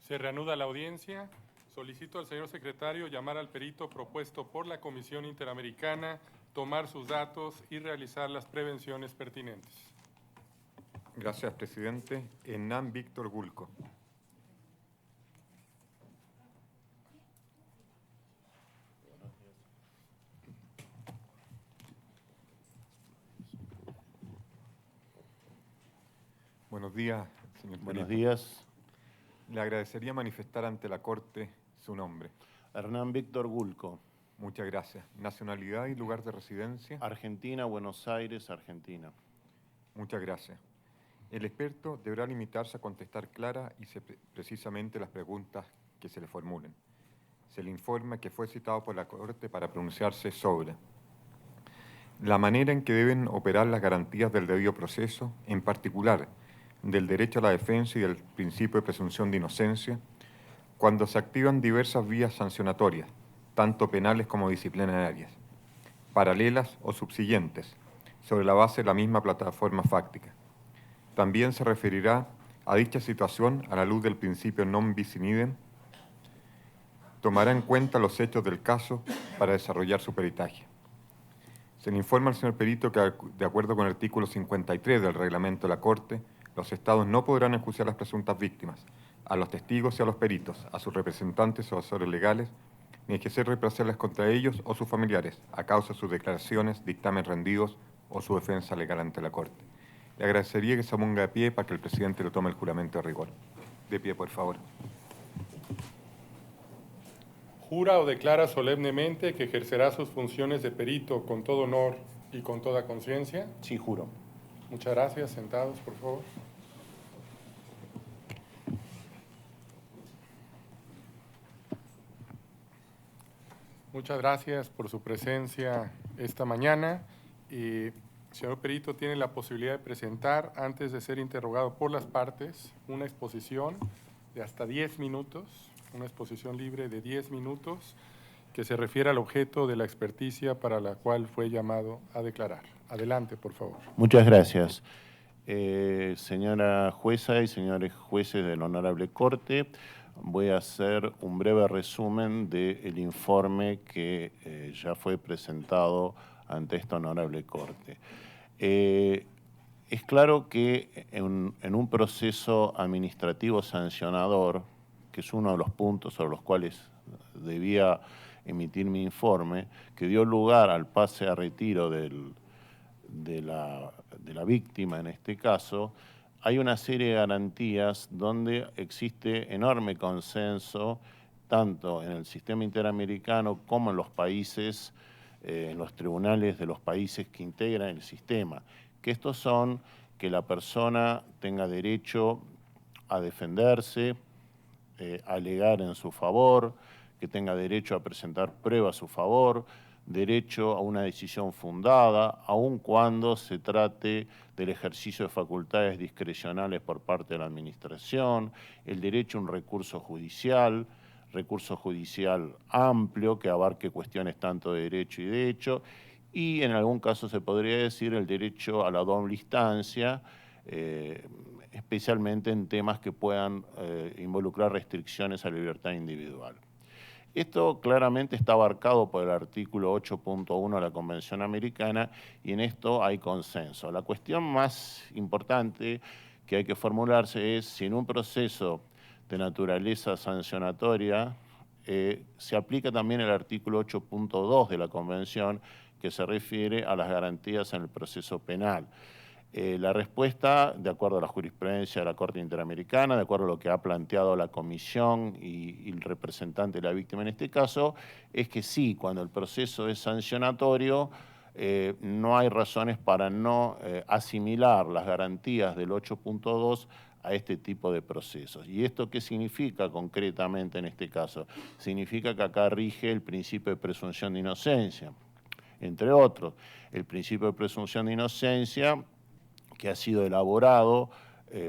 Se reanuda la audiencia. Solicito al señor secretario llamar al perito propuesto por la Comisión Interamericana, tomar sus datos y realizar las prevenciones pertinentes. Gracias, presidente. Hernán Víctor Gulco. Buenos días, señor perito. Buenos días. Le agradecería manifestar ante la Corte su nombre. Hernán Víctor Gulco. Muchas gracias. Nacionalidad y lugar de residencia. Argentina, Buenos Aires, Argentina. Muchas gracias. El experto deberá limitarse a contestar clara y precisamente las preguntas que se le formulen. Se le informa que fue citado por la Corte para pronunciarse sobre la manera en que deben operar las garantías del debido proceso, en particular del derecho a la defensa y del principio de presunción de inocencia, cuando se activan diversas vías sancionatorias, tanto penales como disciplinarias, paralelas o subsiguientes, sobre la base de la misma plataforma fáctica. También se referirá a dicha situación a la luz del principio non bis in idem. Tomará en cuenta los hechos del caso para desarrollar su peritaje. Se le informa al señor perito que, de acuerdo con el artículo 53 del reglamento de la Corte, los Estados no podrán enjuiciar a las presuntas víctimas, a los testigos y a los peritos, a sus representantes o asesores legales, ni ejercer represalias contra ellos o sus familiares, a causa de sus declaraciones, dictámenes rendidos o su defensa legal ante la Corte. Le agradecería que se ponga de pie para que el presidente le tome el juramento de rigor. De pie, por favor. ¿Jura o declara solemnemente que ejercerá sus funciones de perito con todo honor y con toda conciencia? Sí, juro. Muchas gracias. Sentados, por favor. Muchas gracias por su presencia esta mañana. Señor perito, tiene la posibilidad de presentar, antes de ser interrogado por las partes, una exposición de hasta 10 minutos, una exposición libre de 10 minutos, que se refiere al objeto de la experticia para la cual fue llamado a declarar. Adelante, por favor. Muchas gracias. Señora jueza y señores jueces de la Honorable Corte, voy a hacer un breve resumen del informe que ya fue presentado ante esta Honorable Corte. Es claro que en un proceso administrativo sancionador, que es uno de los puntos sobre los cuales debía emitir mi informe, que dio lugar al pase a retiro de la víctima en este caso, hay una serie de garantías donde existe enorme consenso, tanto en el sistema interamericano como en los países, en los tribunales de los países que integran el sistema, que estos son que la persona tenga derecho a defenderse, a alegar en su favor, que tenga derecho a presentar pruebas a su favor, derecho a una decisión fundada, aun cuando se trate del ejercicio de facultades discrecionales por parte de la administración, el derecho a un recurso judicial amplio que abarque cuestiones tanto de derecho y de hecho, y en algún caso se podría decir el derecho a la doble instancia, especialmente en temas que puedan involucrar restricciones a la libertad individual. Esto claramente está abarcado por el artículo 8.1 de la Convención Americana y en esto hay consenso. La cuestión más importante que hay que formularse es si en un proceso de naturaleza sancionatoria se aplica también el artículo 8.2 de la Convención que se refiere a las garantías en el proceso penal. La respuesta, de acuerdo a la jurisprudencia de la Corte Interamericana, de acuerdo a lo que ha planteado la Comisión y el representante de la víctima en este caso, es que sí, cuando el proceso es sancionatorio, no hay razones para no asimilar las garantías del 8.2 a este tipo de procesos. ¿Y esto qué significa concretamente en este caso? Significa que acá rige el principio de presunción de inocencia, entre otros. El principio de presunción de inocencia que ha sido elaborado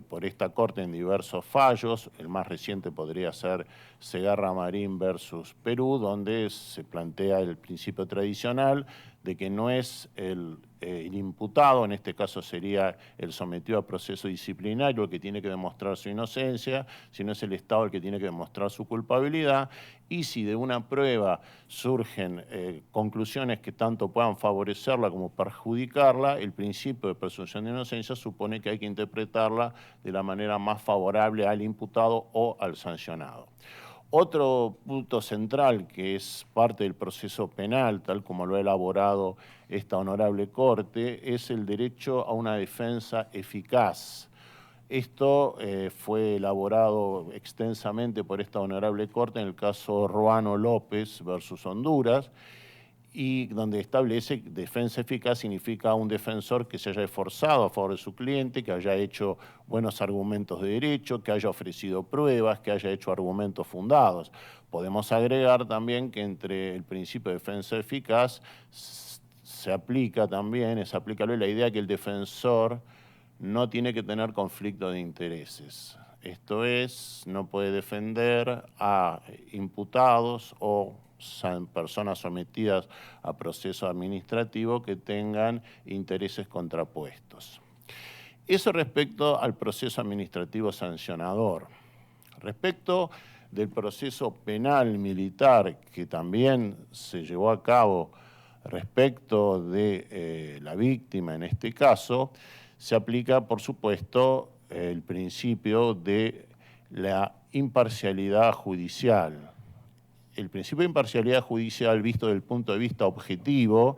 por esta Corte en diversos fallos. El más reciente podría ser Segarra Marín versus Perú, donde se plantea el principio tradicional de que no es el el imputado, en este caso sería el sometido a proceso disciplinario, el que tiene que demostrar su inocencia, si no es el Estado el que tiene que demostrar su culpabilidad, y si de una prueba surgen conclusiones que tanto puedan favorecerla como perjudicarla, el principio de presunción de inocencia supone que hay que interpretarla de la manera más favorable al imputado o al sancionado. Otro punto central, que es parte del proceso penal, tal como lo ha elaborado esta honorable Corte, es el derecho a una defensa eficaz. Esto fue elaborado extensamente por esta honorable Corte en el caso Ruano López versus Honduras, y donde establece que defensa eficaz significa un defensor que se haya esforzado a favor de su cliente, que haya hecho buenos argumentos de derecho, que haya ofrecido pruebas, que haya hecho argumentos fundados. Podemos agregar también que entre el principio de defensa eficaz se aplica también, es aplicable la idea que el defensor no tiene que tener conflicto de intereses. Esto es, no puede defender a imputados o personas sometidas a proceso administrativo que tengan intereses contrapuestos. Eso respecto al proceso administrativo sancionador. Respecto del proceso penal militar que también se llevó a cabo respecto de la víctima en este caso, se aplica, por supuesto, el principio de la imparcialidad judicial. El principio de imparcialidad judicial, visto desde el punto de vista objetivo,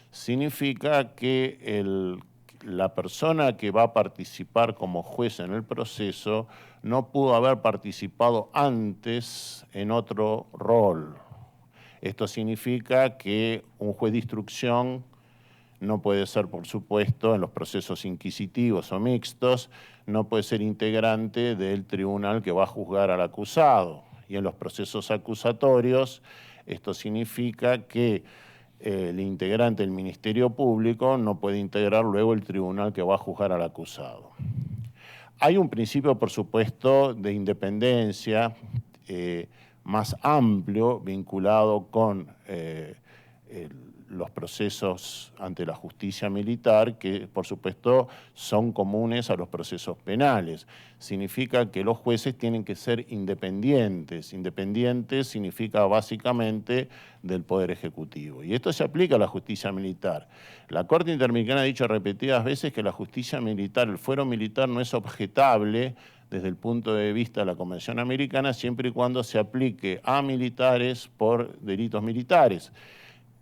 significa que la persona que va a participar como juez en el proceso no pudo haber participado antes en otro rol. Esto significa que un juez de instrucción no puede ser, por supuesto, en los procesos inquisitivos o mixtos, no puede ser integrante del tribunal que va a juzgar al acusado. Y en los procesos acusatorios, esto significa que el integrante del Ministerio Público no puede integrar luego el tribunal que va a juzgar al acusado. Hay un principio, por supuesto, de independencia más amplio vinculado con los procesos ante la justicia militar, que por supuesto son comunes a los procesos penales. Significa que los jueces tienen que ser independientes. Independientes significa básicamente del Poder Ejecutivo. Y esto se aplica a la justicia militar. La Corte Interamericana ha dicho repetidas veces que la justicia militar, el fuero militar no es objetable desde el punto de vista de la Convención Americana, siempre y cuando se aplique a militares por delitos militares.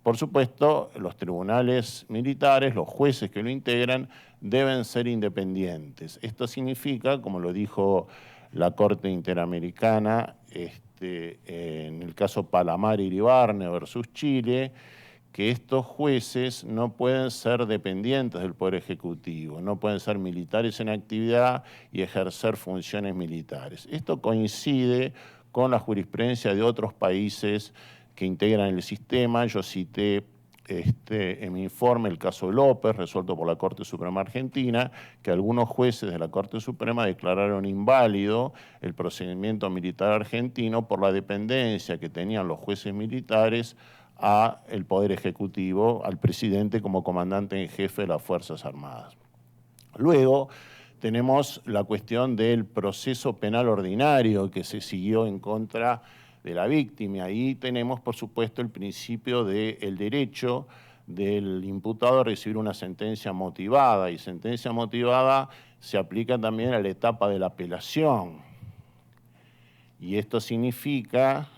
Por supuesto, los tribunales militares, los jueces que lo integran, deben ser independientes. Esto significa, como lo dijo la Corte Interamericana, en el caso Palamar-Iribarne versus Chile, que estos jueces no pueden ser dependientes del Poder Ejecutivo, no pueden ser militares en actividad y ejercer funciones militares. Esto coincide con la jurisprudencia de otros países que integran el sistema. Yo cité en mi informe el caso López, resuelto por la Corte Suprema Argentina, que algunos jueces de la Corte Suprema declararon inválido el procedimiento militar argentino por la dependencia que tenían los jueces militares al Poder Ejecutivo, al presidente como comandante en jefe de las Fuerzas Armadas. Luego tenemos la cuestión del proceso penal ordinario que se siguió en contra de la víctima. Ahí tenemos, por supuesto, el principio del derecho del imputado a recibir una sentencia motivada, y sentencia motivada se aplica también a la etapa de la apelación. Y esto significa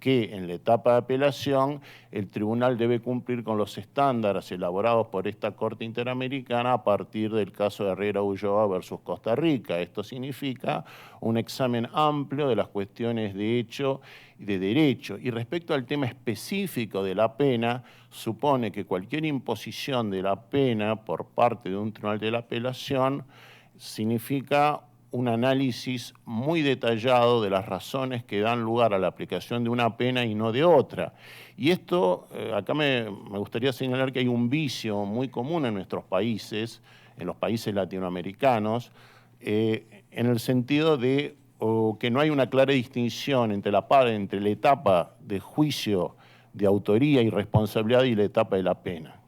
que en la etapa de apelación el tribunal debe cumplir con los estándares elaborados por esta Corte Interamericana a partir del caso de Herrera Ulloa versus Costa Rica. Esto significa un examen amplio de las cuestiones de hecho y de derecho. Y respecto al tema específico de la pena, supone que cualquier imposición de la pena por parte de un tribunal de la apelación significa un análisis muy detallado de las razones que dan lugar a la aplicación de una pena y no de otra. Y esto, acá me gustaría señalar que hay un vicio muy común en nuestros países, en los países latinoamericanos, en el sentido de que no hay una clara distinción entre la etapa de juicio de autoría y responsabilidad y la etapa de la pena.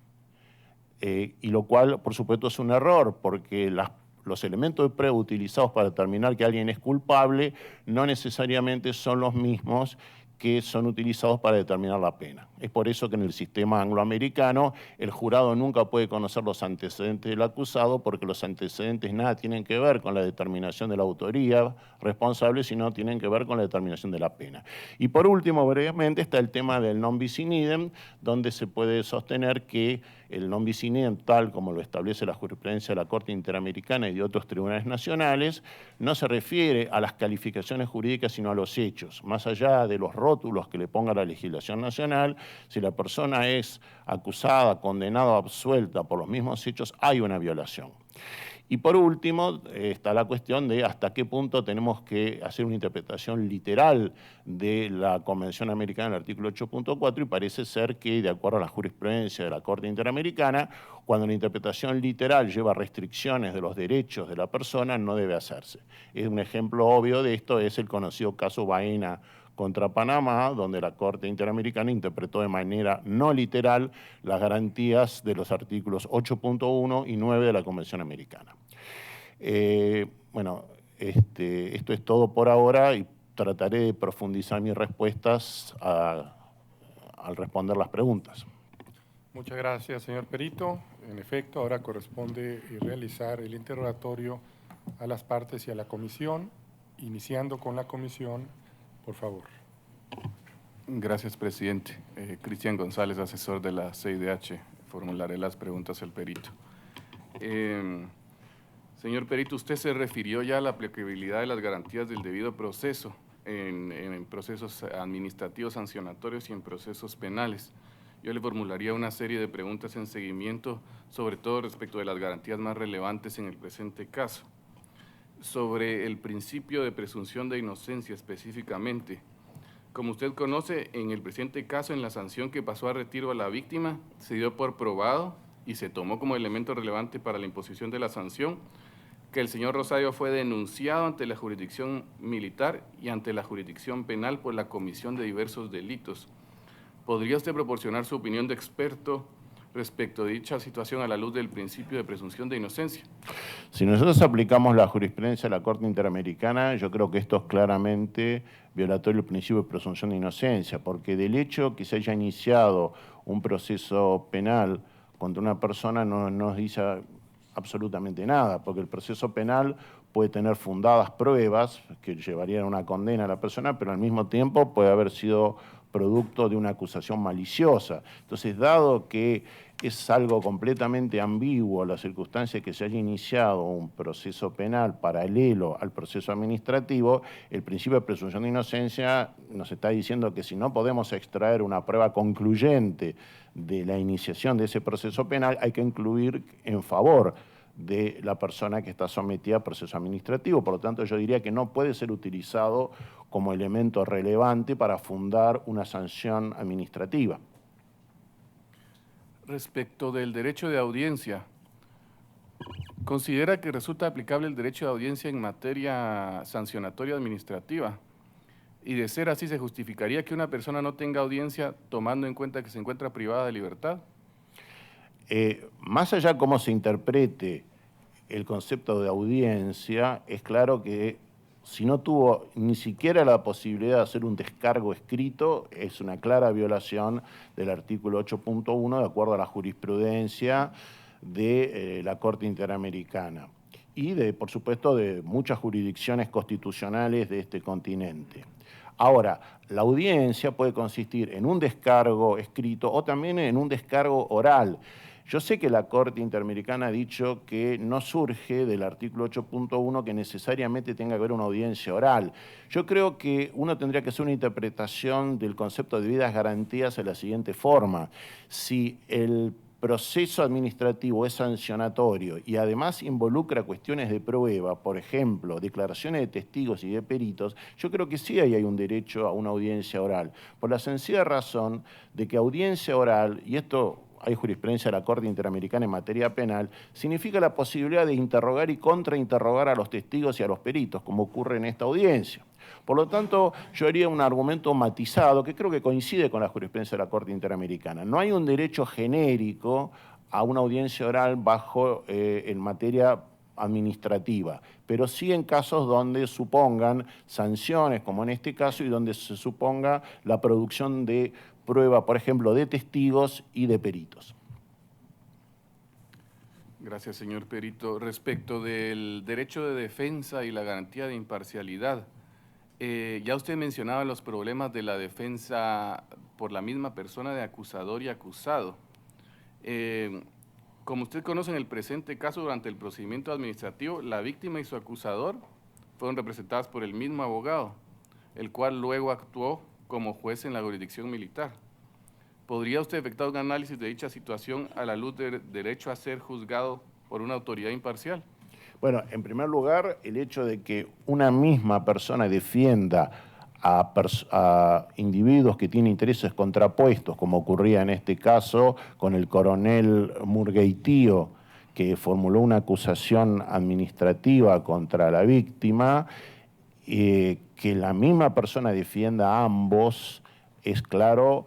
y lo cual, por supuesto, es un error, porque los elementos de prueba utilizados para determinar que alguien es culpable no necesariamente son los mismos que son utilizados para determinar la pena. Es por eso que en el sistema angloamericano el jurado nunca puede conocer los antecedentes del acusado, porque los antecedentes nada tienen que ver con la determinación de la autoría responsable, sino tienen que ver con la determinación de la pena. Y por último, brevemente, está el tema del non bis in idem, donde se puede sostener que el non bis in idem, tal como lo establece la jurisprudencia de la Corte Interamericana y de otros tribunales nacionales, no se refiere a las calificaciones jurídicas, sino a los hechos. Más allá de los rótulos que le ponga la legislación nacional, si la persona es acusada, condenada o absuelta por los mismos hechos, hay una violación. Y por último, está la cuestión de hasta qué punto tenemos que hacer una interpretación literal de la Convención Americana del artículo 8.4, y parece ser que, de acuerdo a la jurisprudencia de la Corte Interamericana, cuando la interpretación literal lleva restricciones de los derechos de la persona, no debe hacerse. Un ejemplo obvio de esto es el conocido caso Baena contra Panamá, donde la Corte Interamericana interpretó de manera no literal las garantías de los artículos 8.1 y 9 de la Convención Americana. Bueno, esto es todo por ahora y trataré de profundizar mis respuestas al responder las preguntas. Muchas gracias, señor perito. En efecto, ahora corresponde realizar el interrogatorio a las partes y a la comisión, iniciando con la comisión. Por favor. Gracias, presidente. Cristian González, asesor de la CIDH. Formularé las preguntas al perito. Señor perito, usted se refirió ya a la aplicabilidad de las garantías del debido proceso en procesos administrativos sancionatorios y en procesos penales. Yo le formularía una serie de preguntas en seguimiento, sobre todo respecto de las garantías más relevantes en el presente caso. Sobre el principio de presunción de inocencia específicamente. Como usted conoce, en el presente caso, en la sanción que pasó a retiro a la víctima, se dio por probado y se tomó como elemento relevante para la imposición de la sanción que el señor Rosario fue denunciado ante la jurisdicción militar y ante la jurisdicción penal por la comisión de diversos delitos. ¿Podría usted proporcionar su opinión de experto respecto de dicha situación a la luz del principio de presunción de inocencia? Si nosotros aplicamos la jurisprudencia de la Corte Interamericana, yo creo que esto es claramente violatorio del principio de presunción de inocencia, porque del hecho que se haya iniciado un proceso penal contra una persona no nos dice absolutamente nada, porque el proceso penal puede tener fundadas pruebas que llevarían a una condena a la persona, pero al mismo tiempo puede haber sido producto de una acusación maliciosa. Entonces, dado que es algo completamente ambiguo la circunstancia que se haya iniciado un proceso penal paralelo al proceso administrativo, el principio de presunción de inocencia nos está diciendo que si no podemos extraer una prueba concluyente de la iniciación de ese proceso penal, hay que incluir en favor de la persona que está sometida a proceso administrativo. Por lo tanto, yo diría que no puede ser utilizado como elemento relevante para fundar una sanción administrativa. Respecto del derecho de audiencia, ¿considera que resulta aplicable el derecho de audiencia en materia sancionatoria administrativa? Y de ser así, ¿se justificaría que una persona no tenga audiencia tomando en cuenta que se encuentra privada de libertad? Más allá de cómo se interprete el concepto de audiencia, es claro que si no tuvo ni siquiera la posibilidad de hacer un descargo escrito, es una clara violación del artículo 8.1 de acuerdo a la jurisprudencia de la Corte Interamericana y, por supuesto, de muchas jurisdicciones constitucionales de este continente. Ahora, la audiencia puede consistir en un descargo escrito o también en un descargo oral. Yo sé que la Corte Interamericana ha dicho que no surge del artículo 8.1 que necesariamente tenga que haber una audiencia oral. Yo creo que uno tendría que hacer una interpretación del concepto de debidas garantías de la siguiente forma. Si el proceso administrativo es sancionatorio y además involucra cuestiones de prueba, por ejemplo, declaraciones de testigos y de peritos, yo creo que sí hay un derecho a una audiencia oral, por la sencilla razón de que audiencia oral, y esto hay jurisprudencia de la Corte Interamericana en materia penal, significa la posibilidad de interrogar y contrainterrogar a los testigos y a los peritos, como ocurre en esta audiencia. Por lo tanto, yo haría un argumento matizado que creo que coincide con la jurisprudencia de la Corte Interamericana. No hay un derecho genérico a una audiencia oral bajo en materia administrativa, pero sí en casos donde supongan sanciones, como en este caso, y donde se suponga la producción de prueba, por ejemplo, de testigos y de peritos. Gracias, señor perito. Respecto del derecho de defensa y la garantía de imparcialidad, ya usted mencionaba los problemas de la defensa por la misma persona de acusador y acusado. Como usted conoce, en el presente caso, durante el procedimiento administrativo, la víctima y su acusador fueron representadas por el mismo abogado, el cual luego actuó como juez en la jurisdicción militar. ¿Podría usted efectuar un análisis de dicha situación a la luz del derecho a ser juzgado por una autoridad imparcial? Bueno, en primer lugar, el hecho de que una misma persona defienda a individuos que tienen intereses contrapuestos, como ocurría en este caso con el coronel Murgueitío, que formuló una acusación administrativa contra la víctima, que la misma persona defienda a ambos, es claro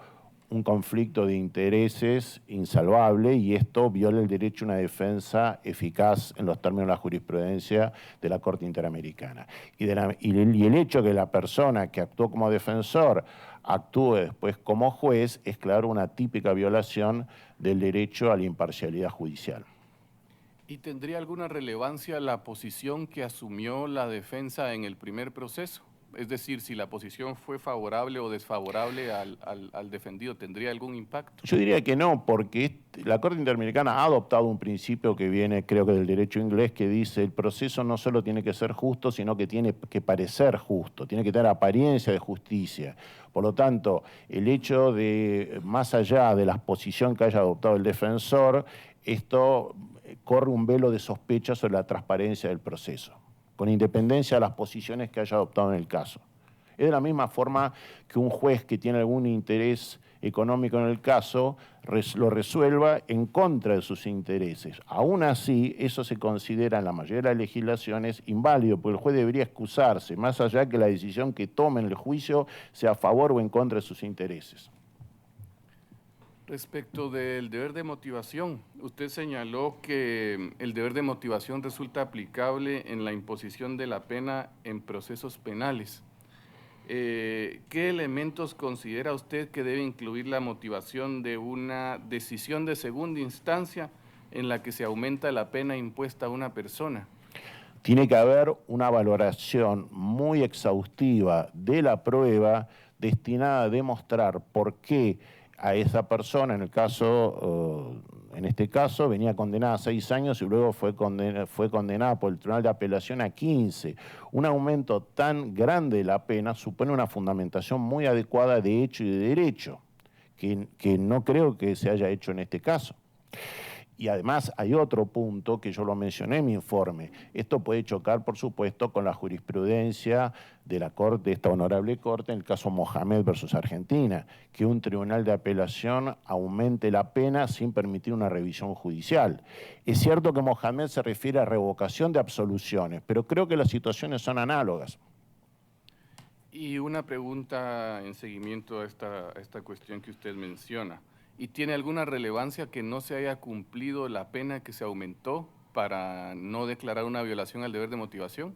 un conflicto de intereses insalvable, y esto viola el derecho a una defensa eficaz en los términos de la jurisprudencia de la Corte Interamericana. Y el hecho de que la persona que actuó como defensor actúe después como juez es, claro, una típica violación del derecho a la imparcialidad judicial. ¿Y tendría alguna relevancia la posición que asumió la defensa en el primer proceso? Es decir, si la posición fue favorable o desfavorable al defendido, ¿tendría algún impacto? Yo diría que no, porque la Corte Interamericana ha adoptado un principio que viene, creo que del derecho inglés, que dice el proceso no solo tiene que ser justo, sino que tiene que parecer justo, tiene que tener apariencia de justicia. Por lo tanto, el hecho de, más allá de la posición que haya adoptado el defensor, esto corre un velo de sospecha sobre la transparencia del proceso, con independencia de las posiciones que haya adoptado en el caso. Es de la misma forma que un juez que tiene algún interés económico en el caso lo resuelva en contra de sus intereses. Aún así, eso se considera en la mayoría de las legislaciones inválido, porque el juez debería excusarse, más allá que la decisión que tome en el juicio sea a favor o en contra de sus intereses. Respecto del deber de motivación, usted señaló que el deber de motivación resulta aplicable en la imposición de la pena en procesos penales. ¿Qué elementos considera usted que debe incluir la motivación de una decisión de segunda instancia en la que se aumenta la pena impuesta a una persona? Tiene que haber una valoración muy exhaustiva de la prueba destinada a demostrar por qué a esa persona, en este caso, venía condenada a 6 años y luego fue condenada por el Tribunal de Apelación a 15. Un aumento tan grande de la pena supone una fundamentación muy adecuada de hecho y de derecho, que no creo que se haya hecho en este caso. Y además hay otro punto que yo lo mencioné en mi informe. Esto puede chocar, por supuesto, con la jurisprudencia de la Corte, de esta honorable Corte, en el caso Mohamed versus Argentina, que un tribunal de apelación aumente la pena sin permitir una revisión judicial. Es cierto que Mohamed se refiere a revocación de absoluciones, pero creo que las situaciones son análogas. Y una pregunta en seguimiento a esta cuestión que usted menciona. ¿Y tiene alguna relevancia que no se haya cumplido la pena que se aumentó para no declarar una violación al deber de motivación?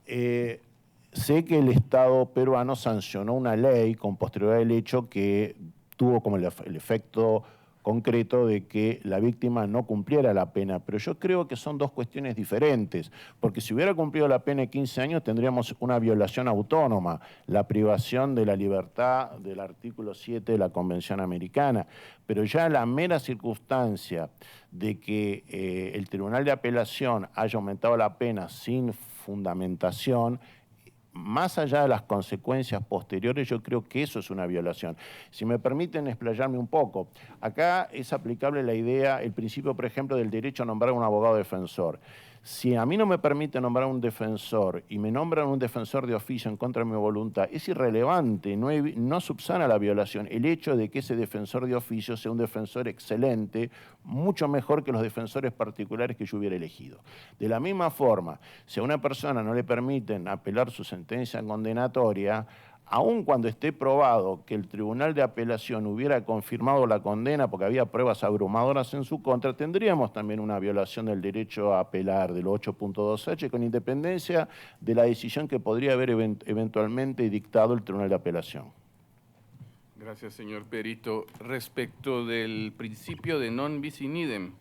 Sé que el Estado peruano sancionó una ley con posterioridad del hecho que tuvo como el efecto concreto de que la víctima no cumpliera la pena, pero yo creo que son dos cuestiones diferentes, porque si hubiera cumplido la pena de 15 años tendríamos una violación autónoma, la privación de la libertad del artículo 7 de la Convención Americana, pero ya la mera circunstancia de que el Tribunal de Apelación haya aumentado la pena sin fundamentación, más allá de las consecuencias posteriores, yo creo que eso es una violación. Si me permiten explayarme un poco, acá es aplicable la idea, el principio, por ejemplo, del derecho a nombrar un abogado defensor. Si a mí no me permite nombrar un defensor y me nombran un defensor de oficio en contra de mi voluntad, es irrelevante, no subsana la violación. El hecho de que ese defensor de oficio sea un defensor excelente, mucho mejor que los defensores particulares que yo hubiera elegido. De la misma forma, si a una persona no le permiten apelar su sentencia condenatoria, aun cuando esté probado que el Tribunal de Apelación hubiera confirmado la condena porque había pruebas abrumadoras en su contra, tendríamos también una violación del derecho a apelar del 8.2H con independencia de la decisión que podría haber eventualmente dictado el Tribunal de Apelación. Gracias, señor perito. Respecto del principio de non bis in idem,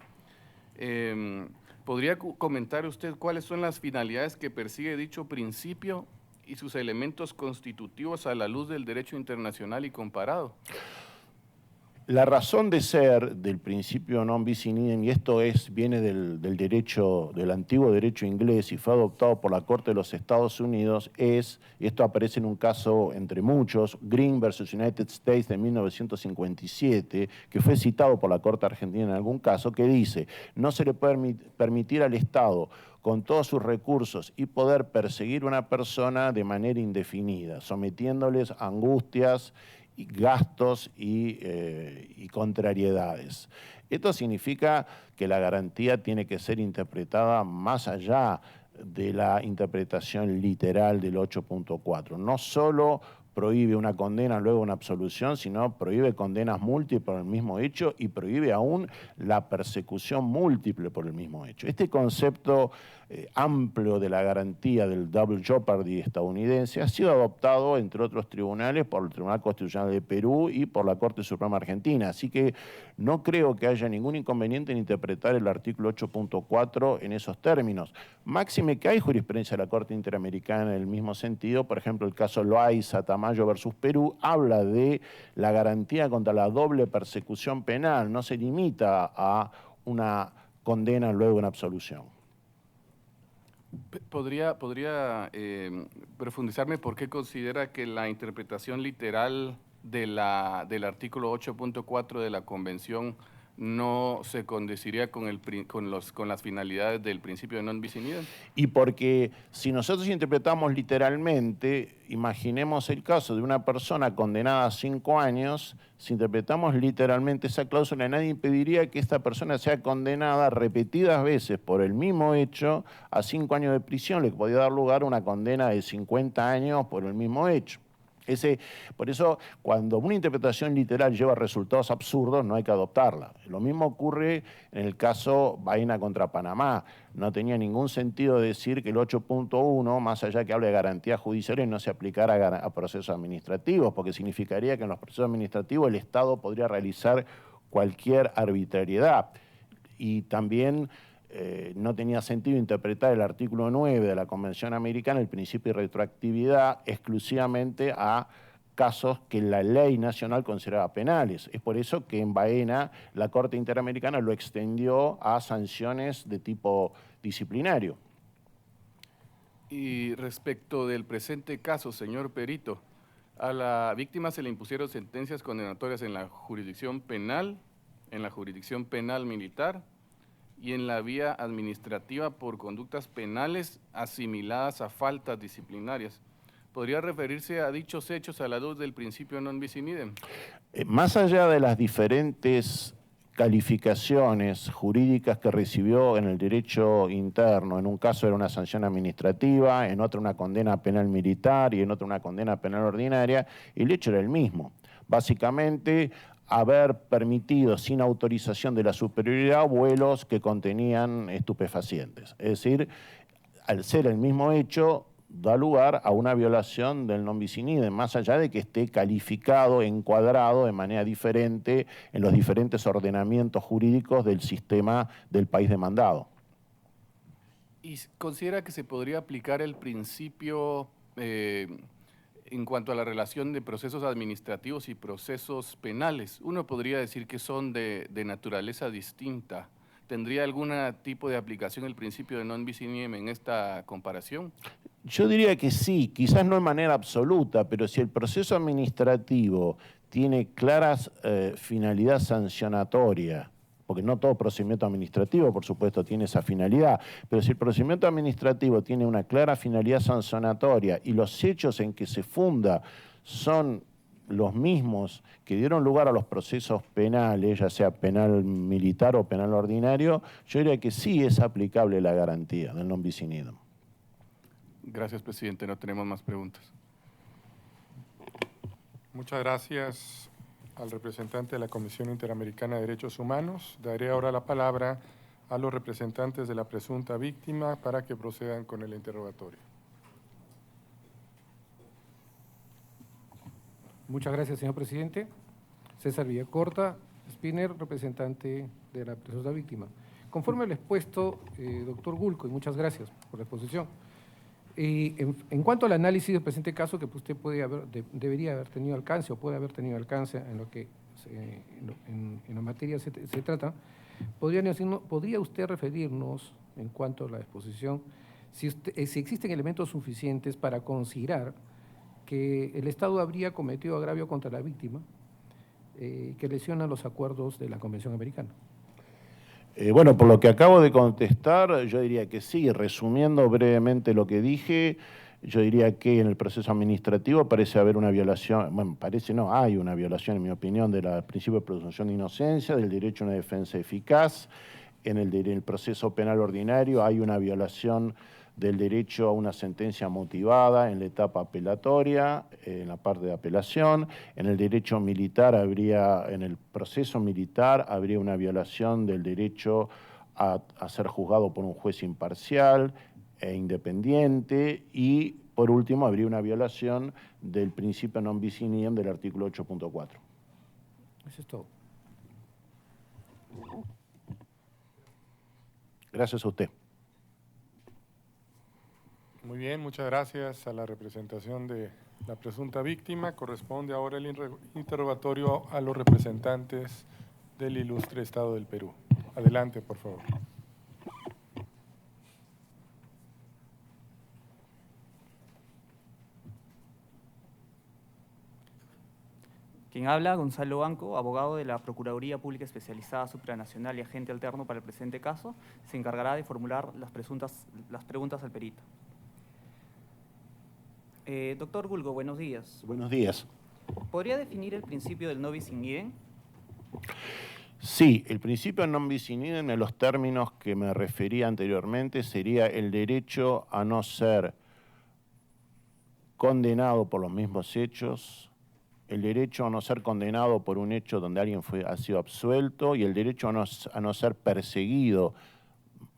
¿podría comentar usted cuáles son las finalidades que persigue dicho principio y sus elementos constitutivos a la luz del derecho internacional y comparado? La razón de ser del principio non bis in idem, y esto viene del antiguo derecho inglés y fue adoptado por la Corte de los Estados Unidos, y esto aparece en un caso entre muchos, Green versus United States de 1957, que fue citado por la Corte Argentina en algún caso, que dice, no se le puede permitir al Estado con todos sus recursos y poder perseguir a una persona de manera indefinida, sometiéndoles a angustias, y gastos y contrariedades. Esto significa que la garantía tiene que ser interpretada más allá de la interpretación literal del 8.4. No solo prohíbe una condena, luego una absolución, sino prohíbe condenas múltiples por el mismo hecho y prohíbe aún la persecución múltiple por el mismo hecho. Este concepto amplio de la garantía del double jeopardy estadounidense ha sido adoptado, entre otros tribunales, por el Tribunal Constitucional de Perú y por la Corte Suprema Argentina. Así que no creo que haya ningún inconveniente en interpretar el artículo 8.4 en esos términos. Máxime que hay jurisprudencia de la Corte Interamericana en el mismo sentido. Por ejemplo, el caso Loaiza Tamayo versus Perú habla de la garantía contra la doble persecución penal. No se limita a una condena luego de una absolución. ¿Podría profundizarme por qué considera que la interpretación literal del artículo 8.4 de la Convención no se condeciría con las finalidades del principio de non bis in idem? Y porque si nosotros interpretamos literalmente, imaginemos el caso de una persona condenada a 5 años, si interpretamos literalmente esa cláusula, nadie impediría que esta persona sea condenada repetidas veces por el mismo hecho a 5 años de prisión, le podría dar lugar a una condena de 50 años por el mismo hecho. Por eso, cuando una interpretación literal lleva resultados absurdos, no hay que adoptarla. Lo mismo ocurre en el caso Baena contra Panamá. No tenía ningún sentido decir que el 8.1, más allá que hable de garantías judiciales, no se aplicara a procesos administrativos, porque significaría que en los procesos administrativos el Estado podría realizar cualquier arbitrariedad. Y también no tenía sentido interpretar el artículo 9 de la Convención Americana, el principio de retroactividad, exclusivamente a casos que la ley nacional consideraba penales. Es por eso que en Baena la Corte Interamericana lo extendió a sanciones de tipo disciplinario. Y respecto del presente caso, señor perito, a la víctima se le impusieron sentencias condenatorias en la jurisdicción penal, en la jurisdicción penal militar, y en la vía administrativa por conductas penales asimiladas a faltas disciplinarias. ¿Podría referirse a dichos hechos a la luz del principio non bis in idem? Más allá de las diferentes calificaciones jurídicas que recibió en el derecho interno, en un caso era una sanción administrativa, en otro una condena penal militar y en otro una condena penal ordinaria, el hecho era el mismo. Básicamente, haber permitido sin autorización de la superioridad vuelos que contenían estupefacientes. Es decir, al ser el mismo hecho, da lugar a una violación del non bis in idem, más allá de que esté calificado, encuadrado de manera diferente en los diferentes ordenamientos jurídicos del sistema del país demandado. ¿Y considera que se podría aplicar el principio en cuanto a la relación de procesos administrativos y procesos penales? Uno podría decir que son de naturaleza distinta. ¿Tendría algún tipo de aplicación el principio de non bis in idem en esta comparación? Yo diría que sí, quizás no de manera absoluta, pero si el proceso administrativo tiene claras finalidad sancionatoria, porque no todo procedimiento administrativo, por supuesto, tiene esa finalidad, pero si el procedimiento administrativo tiene una clara finalidad sancionatoria y los hechos en que se funda son los mismos que dieron lugar a los procesos penales, ya sea penal militar o penal ordinario, yo diría que sí es aplicable la garantía del non bis in idem. Gracias, presidente. No tenemos más preguntas. Muchas gracias al representante de la Comisión Interamericana de Derechos Humanos. Daré ahora la palabra a los representantes de la presunta víctima para que procedan con el interrogatorio. Muchas gracias, señor presidente. César Villacorta, Spinner, representante de la presunta víctima. Conforme al expuesto, doctor Gulco, y muchas gracias por la exposición. En cuanto al análisis del presente caso, que usted debería haber tenido alcance o puede haber tenido alcance en lo que en la materia se trata, ¿podría usted referirnos, en cuanto a la exposición, si existen elementos suficientes para considerar que el Estado habría cometido agravio contra la víctima que lesiona los acuerdos de la Convención Americana? Bueno, por lo que acabo de contestar, yo diría que sí. Resumiendo brevemente lo que dije, yo diría que en el proceso administrativo parece haber una violación, bueno, parece no, hay una violación, en mi opinión, del principio de presunción de inocencia, del derecho a una defensa eficaz. En el proceso penal ordinario hay una violación del derecho a una sentencia motivada en la etapa apelatoria, en la parte de apelación. En el derecho militar en el proceso militar habría una violación del derecho a ser juzgado por un juez imparcial e independiente, y por último habría una violación del principio non bis in idem del artículo 8.4. Eso es todo. Gracias a usted. Muy bien, muchas gracias a la representación de la presunta víctima. Corresponde ahora el interrogatorio a los representantes del ilustre Estado del Perú. Adelante, por favor. Quien habla, Gonzalo Banco, abogado de la Procuraduría Pública Especializada Supranacional y agente alterno para el presente caso, se encargará de formular las preguntas al perito. Doctor Gulco, buenos días. Buenos días. ¿Podría definir el principio del non bis in idem? Sí, el principio non bis in idem, en los términos que me refería anteriormente, sería el derecho a no ser condenado por los mismos hechos, el derecho a no ser condenado por un hecho donde alguien ha sido absuelto, y el derecho a no ser perseguido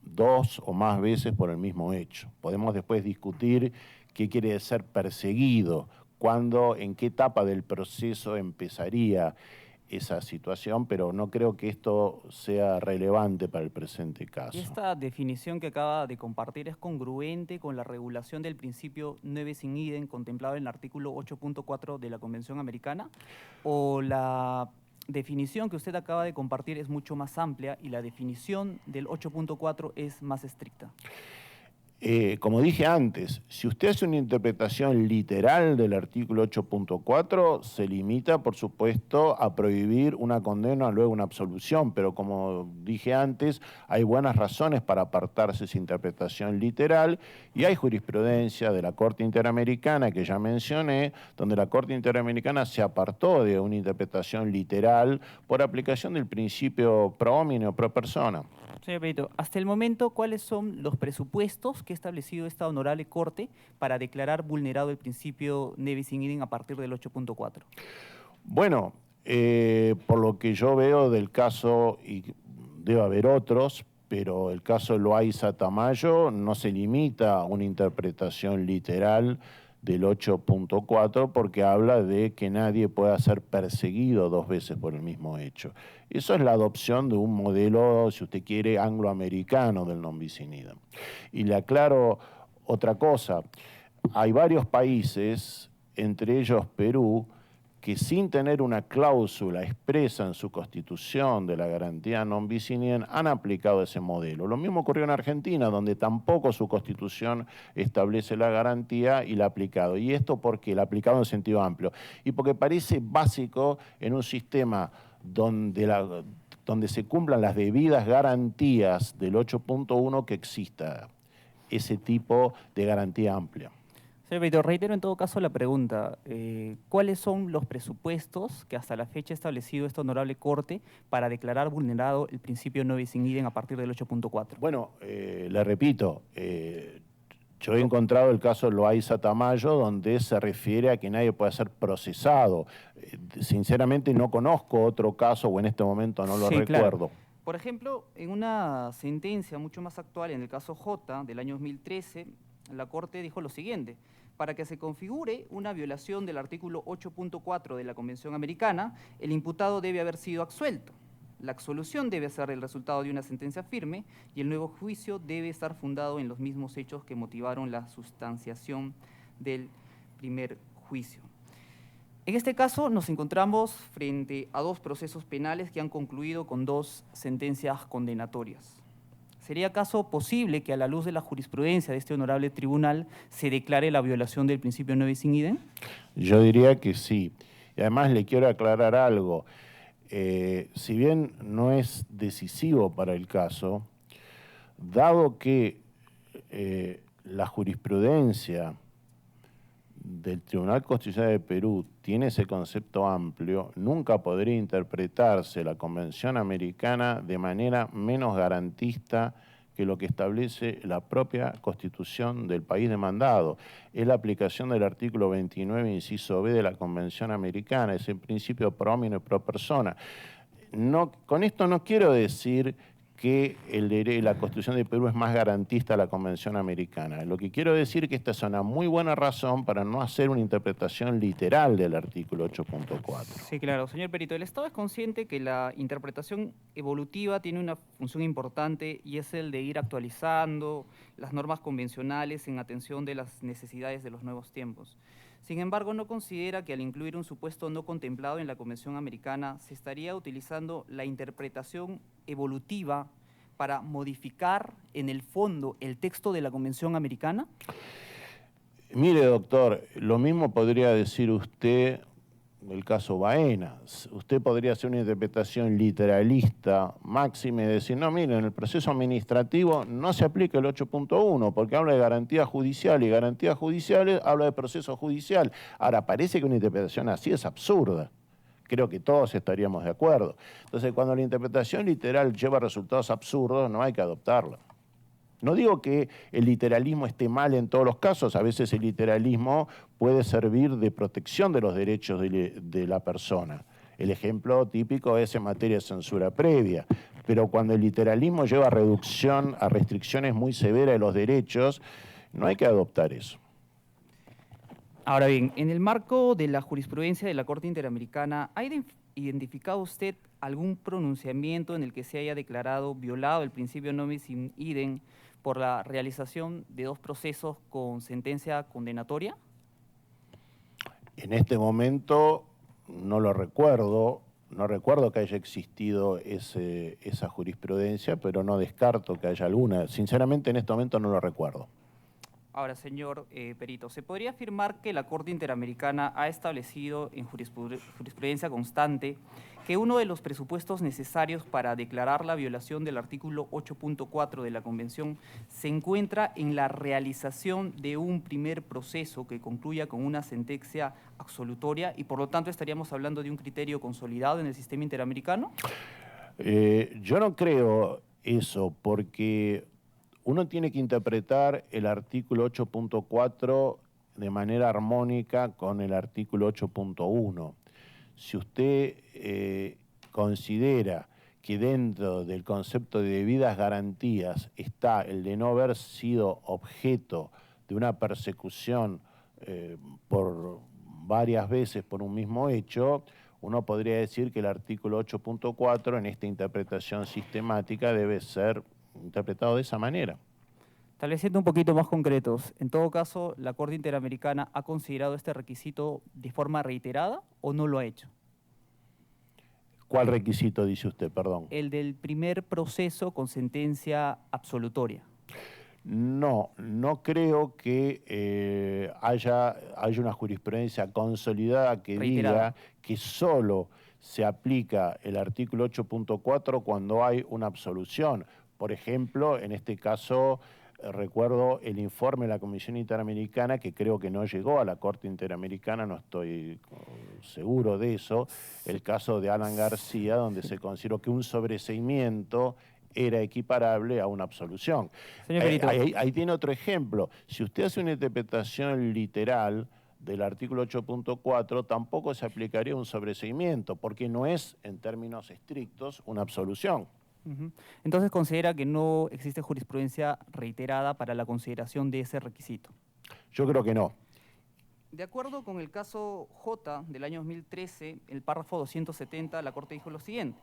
2 o más veces por el mismo hecho. Podemos después discutir qué quiere decir ser perseguido, en qué etapa del proceso empezaría esa situación, pero no creo que esto sea relevante para el presente caso. ¿Esta definición que acaba de compartir es congruente con la regulación del principio non bis in idem contemplado en el artículo 8.4 de la Convención Americana? ¿O la definición que usted acaba de compartir es mucho más amplia y la definición del 8.4 es más estricta? Como dije antes, si usted hace una interpretación literal del artículo 8.4, se limita, por supuesto, a prohibir una condena, luego una absolución, pero como dije antes, hay buenas razones para apartarse esa interpretación literal, y hay jurisprudencia de la Corte Interamericana, que ya mencioné, donde la Corte Interamericana se apartó de una interpretación literal por aplicación del principio pro homine o pro persona. Señor perito, hasta el momento, ¿cuáles son los presupuestos que ha establecido esta honorable Corte para declarar vulnerado el principio non bis in idem a partir del 8.4? Bueno, por lo que yo veo del caso, y debe haber otros, pero el caso Loaiza Tamayo no se limita a una interpretación literal del 8.4 porque habla de que nadie pueda ser perseguido 2 veces por el mismo hecho. Eso es la adopción de un modelo, si usted quiere, angloamericano del non bis in idem. Y le aclaro otra cosa, hay varios países, entre ellos Perú, que sin tener una cláusula expresa en su constitución de la garantía non bis in idem han aplicado ese modelo. Lo mismo ocurrió en Argentina, donde tampoco su constitución establece la garantía y la ha aplicado. ¿Y esto por qué? La ha aplicado en sentido amplio. Y porque parece básico en un sistema donde se cumplan las debidas garantías del 8.1 que exista ese tipo de garantía amplia. Señor perito, reitero en todo caso la pregunta. ¿Cuáles son los presupuestos que hasta la fecha ha establecido esta honorable Corte para declarar vulnerado el principio non bis in idem a partir del 8.4? Bueno, le repito, Yo he encontrado el caso Loaiza Tamayo, donde se refiere a que nadie puede ser procesado. Sinceramente no conozco otro caso, o en este momento no lo Sí, claro. recuerdo. Por ejemplo, en una sentencia mucho más actual, en el caso J del año 2013, la Corte dijo lo siguiente: para que se configure una violación del artículo 8.4 de la Convención Americana, el imputado debe haber sido absuelto. La absolución debe ser el resultado de una sentencia firme y el nuevo juicio debe estar fundado en los mismos hechos que motivaron la sustanciación del primer juicio. En este caso nos encontramos frente a dos procesos penales que han concluido con dos sentencias condenatorias. ¿Sería acaso posible que a la luz de la jurisprudencia de este honorable tribunal se declare la violación del principio no bis in idem? Yo diría que sí. Y además le quiero aclarar algo. Si bien no es decisivo para el caso, dado que la jurisprudencia del Tribunal Constitucional de Perú tiene ese concepto amplio, nunca podría interpretarse la Convención Americana de manera menos garantista que lo que establece la propia Constitución del país demandado. Es la aplicación del artículo 29, inciso B de la Convención Americana, es el principio pro homine pro persona. No, con esto no quiero decir que la Constitución de Perú es más garantista a la Convención Americana. Lo que quiero decir es que esta es una muy buena razón para no hacer una interpretación literal del artículo 8.4. Sí, claro. Señor Perito, el Estado es consciente que la interpretación evolutiva tiene una función importante y es el de ir actualizando las normas convencionales en atención de las necesidades de los nuevos tiempos. Sin embargo, no considera que al incluir un supuesto no contemplado en la Convención Americana se estaría utilizando la interpretación evolutiva para modificar en el fondo el texto de la Convención Americana. Mire, doctor, lo mismo podría decir usted del caso Baena. Usted podría hacer una interpretación literalista, máxima, y decir, no, miren, en el proceso administrativo no se aplica el 8.1 porque habla de garantía judicial y garantías judiciales habla de proceso judicial. Ahora, parece que una interpretación así es absurda. Creo que todos estaríamos de acuerdo. Entonces, cuando la interpretación literal lleva resultados absurdos, no hay que adoptarla. No digo que el literalismo esté mal en todos los casos, a veces el literalismo puede servir de protección de los derechos de la persona. El ejemplo típico es en materia de censura previa, pero cuando el literalismo lleva a restricciones muy severas de los derechos, no hay que adoptar eso. Ahora bien, en el marco de la jurisprudencia de la Corte Interamericana, ¿ha identificado usted algún pronunciamiento en el que se haya declarado violado el principio no bis in idem por la realización de dos procesos con sentencia condenatoria? En este momento no lo recuerdo, no recuerdo que haya existido esa jurisprudencia, pero no descarto que haya alguna. Sinceramente, en este momento no lo recuerdo. Ahora, señor Perito, ¿se podría afirmar que la Corte Interamericana ha establecido en jurisprudencia constante que uno de los presupuestos necesarios para declarar la violación del artículo 8.4 de la Convención se encuentra en la realización de un primer proceso que concluya con una sentencia absolutoria y por lo tanto estaríamos hablando de un criterio consolidado en el sistema interamericano? Yo no creo eso, porque uno tiene que interpretar el artículo 8.4 de manera armónica con el artículo 8.1. Si usted considera que dentro del concepto de debidas garantías está el de no haber sido objeto de una persecución por varias veces por un mismo hecho, uno podría decir que el artículo 8.4 en esta interpretación sistemática debe ser interpretado de esa manera. Tal vez siendo un poquito más concretos, en todo caso, ¿la Corte Interamericana ha considerado este requisito de forma reiterada o no lo ha hecho? ¿Cuál requisito dice usted, perdón? El del primer proceso con sentencia absolutoria. No, no creo que haya una jurisprudencia consolidada que Reiterada. diga que solo se aplica el artículo 8.4 cuando hay una absolución. Por ejemplo, en este caso, recuerdo el informe de la Comisión Interamericana, que creo que no llegó a la Corte Interamericana, no estoy seguro de eso, el caso de Alan García, donde se consideró que un sobreseimiento era equiparable a una absolución. Señor Perito. Ahí tiene otro ejemplo. Si usted hace una interpretación literal del artículo 8.4, tampoco se aplicaría un sobreseimiento, porque no es, en términos estrictos, una absolución. Entonces considera que no existe jurisprudencia reiterada para la consideración de ese requisito. Yo creo que no. De acuerdo con el caso J del año 2013, el párrafo 270, la Corte dijo lo siguiente: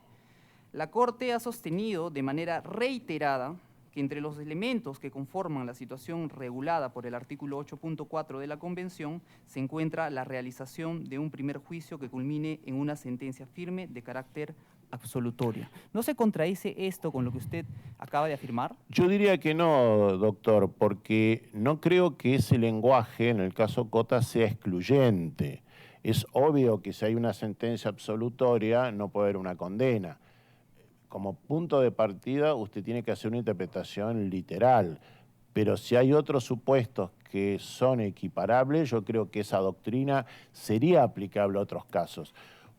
la Corte ha sostenido de manera reiterada que entre los elementos que conforman la situación regulada por el artículo 8.4 de la Convención se encuentra la realización de un primer juicio que culmine en una sentencia firme de carácter absolutorio. ¿No se contradice esto con lo que usted acaba de afirmar? Yo diría que no, doctor, porque no creo que ese lenguaje, en el caso Cota, sea excluyente. Es obvio que si hay una sentencia absolutoria no puede haber una condena. Como punto de partida, usted tiene que hacer una interpretación literal. Pero si hay otros supuestos que son equiparables, yo creo que esa doctrina sería aplicable a otros casos.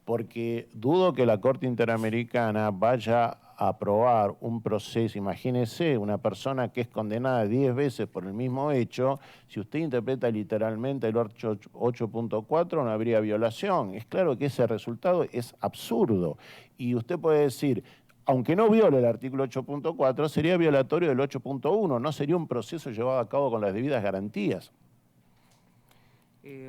Porque dudo que la Corte Interamericana vaya a aprobar un proceso. Imagínese una persona que es condenada 10 veces por el mismo hecho. Si usted interpreta literalmente el 8.4, no habría violación. Es claro que ese resultado es absurdo. Y usted puede decir, aunque no viole el artículo 8.4, sería violatorio del 8.1, no sería un proceso llevado a cabo con las debidas garantías.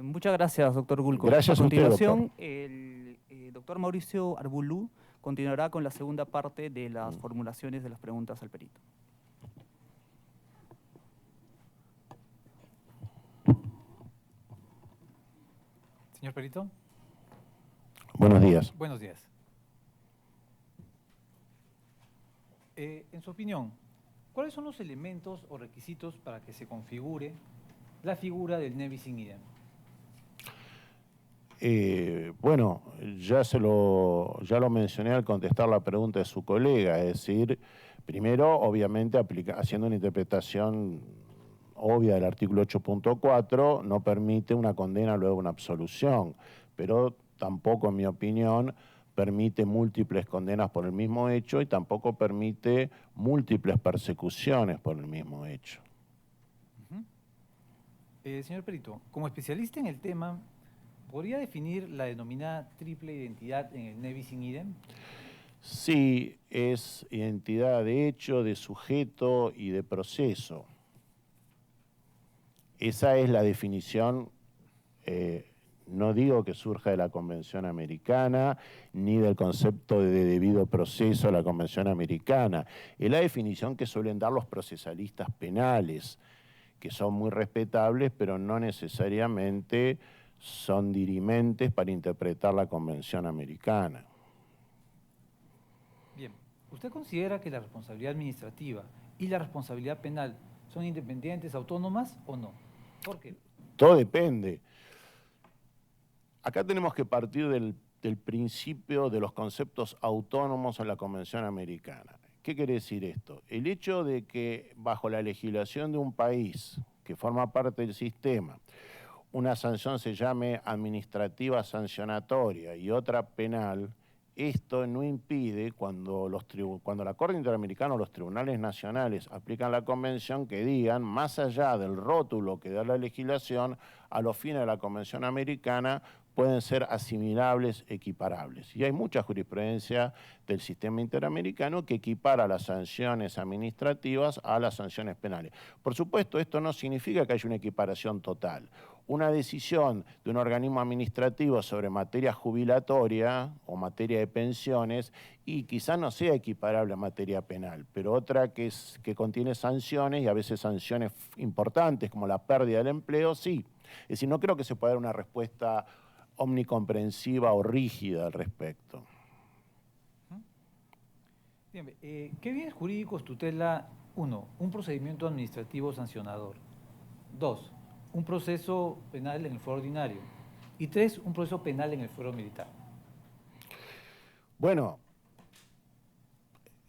Muchas gracias, doctor Gulco. Gracias a continuación, usted, doctor. El doctor Mauricio Arbulú continuará con la segunda parte de las formulaciones de las preguntas al perito. Señor perito. Buenos días. Buenos días. En su opinión, ¿cuáles son los elementos o requisitos para que se configure la figura del nebis in idem? Bueno, ya lo mencioné al contestar la pregunta de su colega, es decir, primero, obviamente, haciendo una interpretación obvia del artículo 8.4, no permite una condena luego una absolución, pero tampoco, en mi opinión, permite múltiples condenas por el mismo hecho y tampoco permite múltiples persecuciones por el mismo hecho. Señor perito, como especialista en el tema, ¿podría definir la denominada triple identidad en el nebis in idem? Sí, es identidad de hecho, de sujeto y de proceso. Esa es la definición, no digo que surja de la Convención Americana, ni del concepto de debido proceso de la Convención Americana. Es la definición que suelen dar los procesalistas penales, que son muy respetables, pero no necesariamente son dirimentes para interpretar la Convención Americana. Bien, ¿usted considera que la responsabilidad administrativa y la responsabilidad penal son independientes, autónomas o no? ¿Por qué? Todo depende. Acá tenemos que partir del principio de los conceptos autónomos en la Convención Americana. ¿Qué quiere decir esto? El hecho de que bajo la legislación de un país que forma parte del sistema, una sanción se llame administrativa sancionatoria y otra penal, esto no impide cuando la Corte Interamericana o los tribunales nacionales aplican la Convención que digan, más allá del rótulo que da la legislación, a los fines de la Convención Americana pueden ser asimilables, equiparables. Y hay mucha jurisprudencia del sistema interamericano que equipara las sanciones administrativas a las sanciones penales. Por supuesto, esto no significa que haya una equiparación total. Una decisión de un organismo administrativo sobre materia jubilatoria o materia de pensiones y quizás no sea equiparable a materia penal, pero otra que contiene sanciones y a veces sanciones importantes como la pérdida del empleo, sí. Es decir, no creo que se pueda dar una respuesta omnicomprensiva o rígida al respecto. Bien, ¿qué bienes jurídicos tutela 1, un procedimiento administrativo sancionador? 2, un proceso penal en el fuero ordinario. Y 3, un proceso penal en el fuero militar. Bueno,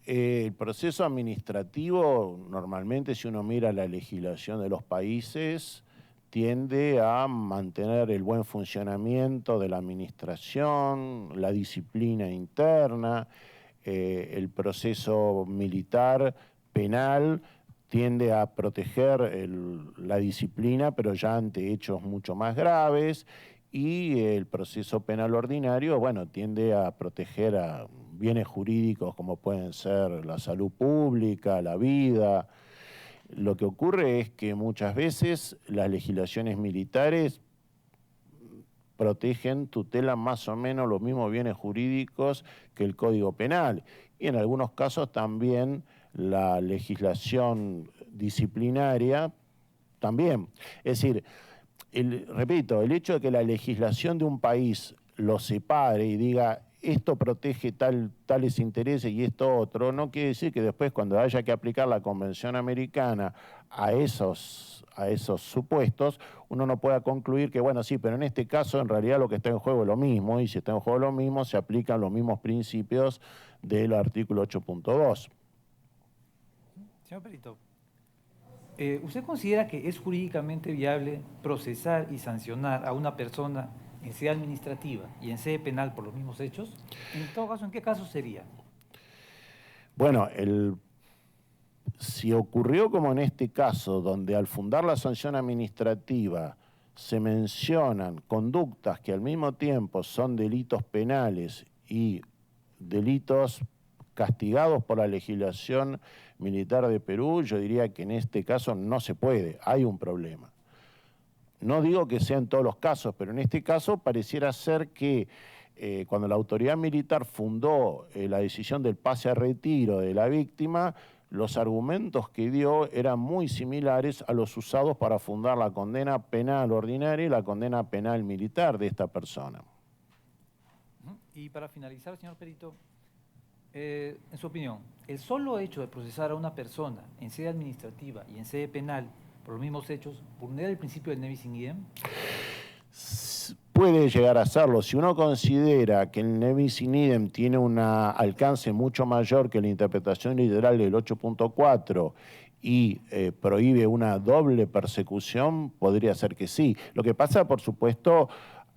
el proceso administrativo, normalmente si uno mira la legislación de los países, tiende a mantener el buen funcionamiento de la administración, la disciplina interna. el proceso militar, penal, tiende a proteger la disciplina, pero ya ante hechos mucho más graves, y el proceso penal ordinario, bueno, tiende a proteger a bienes jurídicos como pueden ser la salud pública, la vida. Lo que ocurre es que muchas veces las legislaciones militares protegen, tutelan más o menos los mismos bienes jurídicos que el Código Penal, y en algunos casos también la legislación disciplinaria también. Es decir, repito, el hecho de que la legislación de un país lo separe y diga esto protege tales intereses y esto otro, no quiere decir que después cuando haya que aplicar la Convención Americana a esos supuestos, uno no pueda concluir que, bueno, sí, pero en este caso en realidad lo que está en juego es lo mismo, y si está en juego lo mismo, se aplican los mismos principios del artículo 8.2. Señor Perito, ¿usted considera que es jurídicamente viable procesar y sancionar a una persona en sede administrativa y en sede penal por los mismos hechos? En todo caso, ¿en qué caso sería? Bueno, si ocurrió como en este caso, donde al fundar la sanción administrativa se mencionan conductas que al mismo tiempo son delitos penales y delitos castigados por la legislación militar de Perú, yo diría que en este caso no se puede, hay un problema. No digo que sea en todos los casos, pero en este caso pareciera ser que cuando la autoridad militar fundó la decisión del pase a retiro de la víctima, los argumentos que dio eran muy similares a los usados para fundar la condena penal ordinaria y la condena penal militar de esta persona. Y para finalizar, señor Perito, en su opinión, ¿el solo hecho de procesar a una persona en sede administrativa y en sede penal por los mismos hechos vulnera el principio del nebis in idem? Puede llegar a serlo. Si uno considera que el nebis in idem tiene un alcance mucho mayor que la interpretación literal del 8.4 y prohíbe una doble persecución, podría ser que sí. Lo que pasa, por supuesto,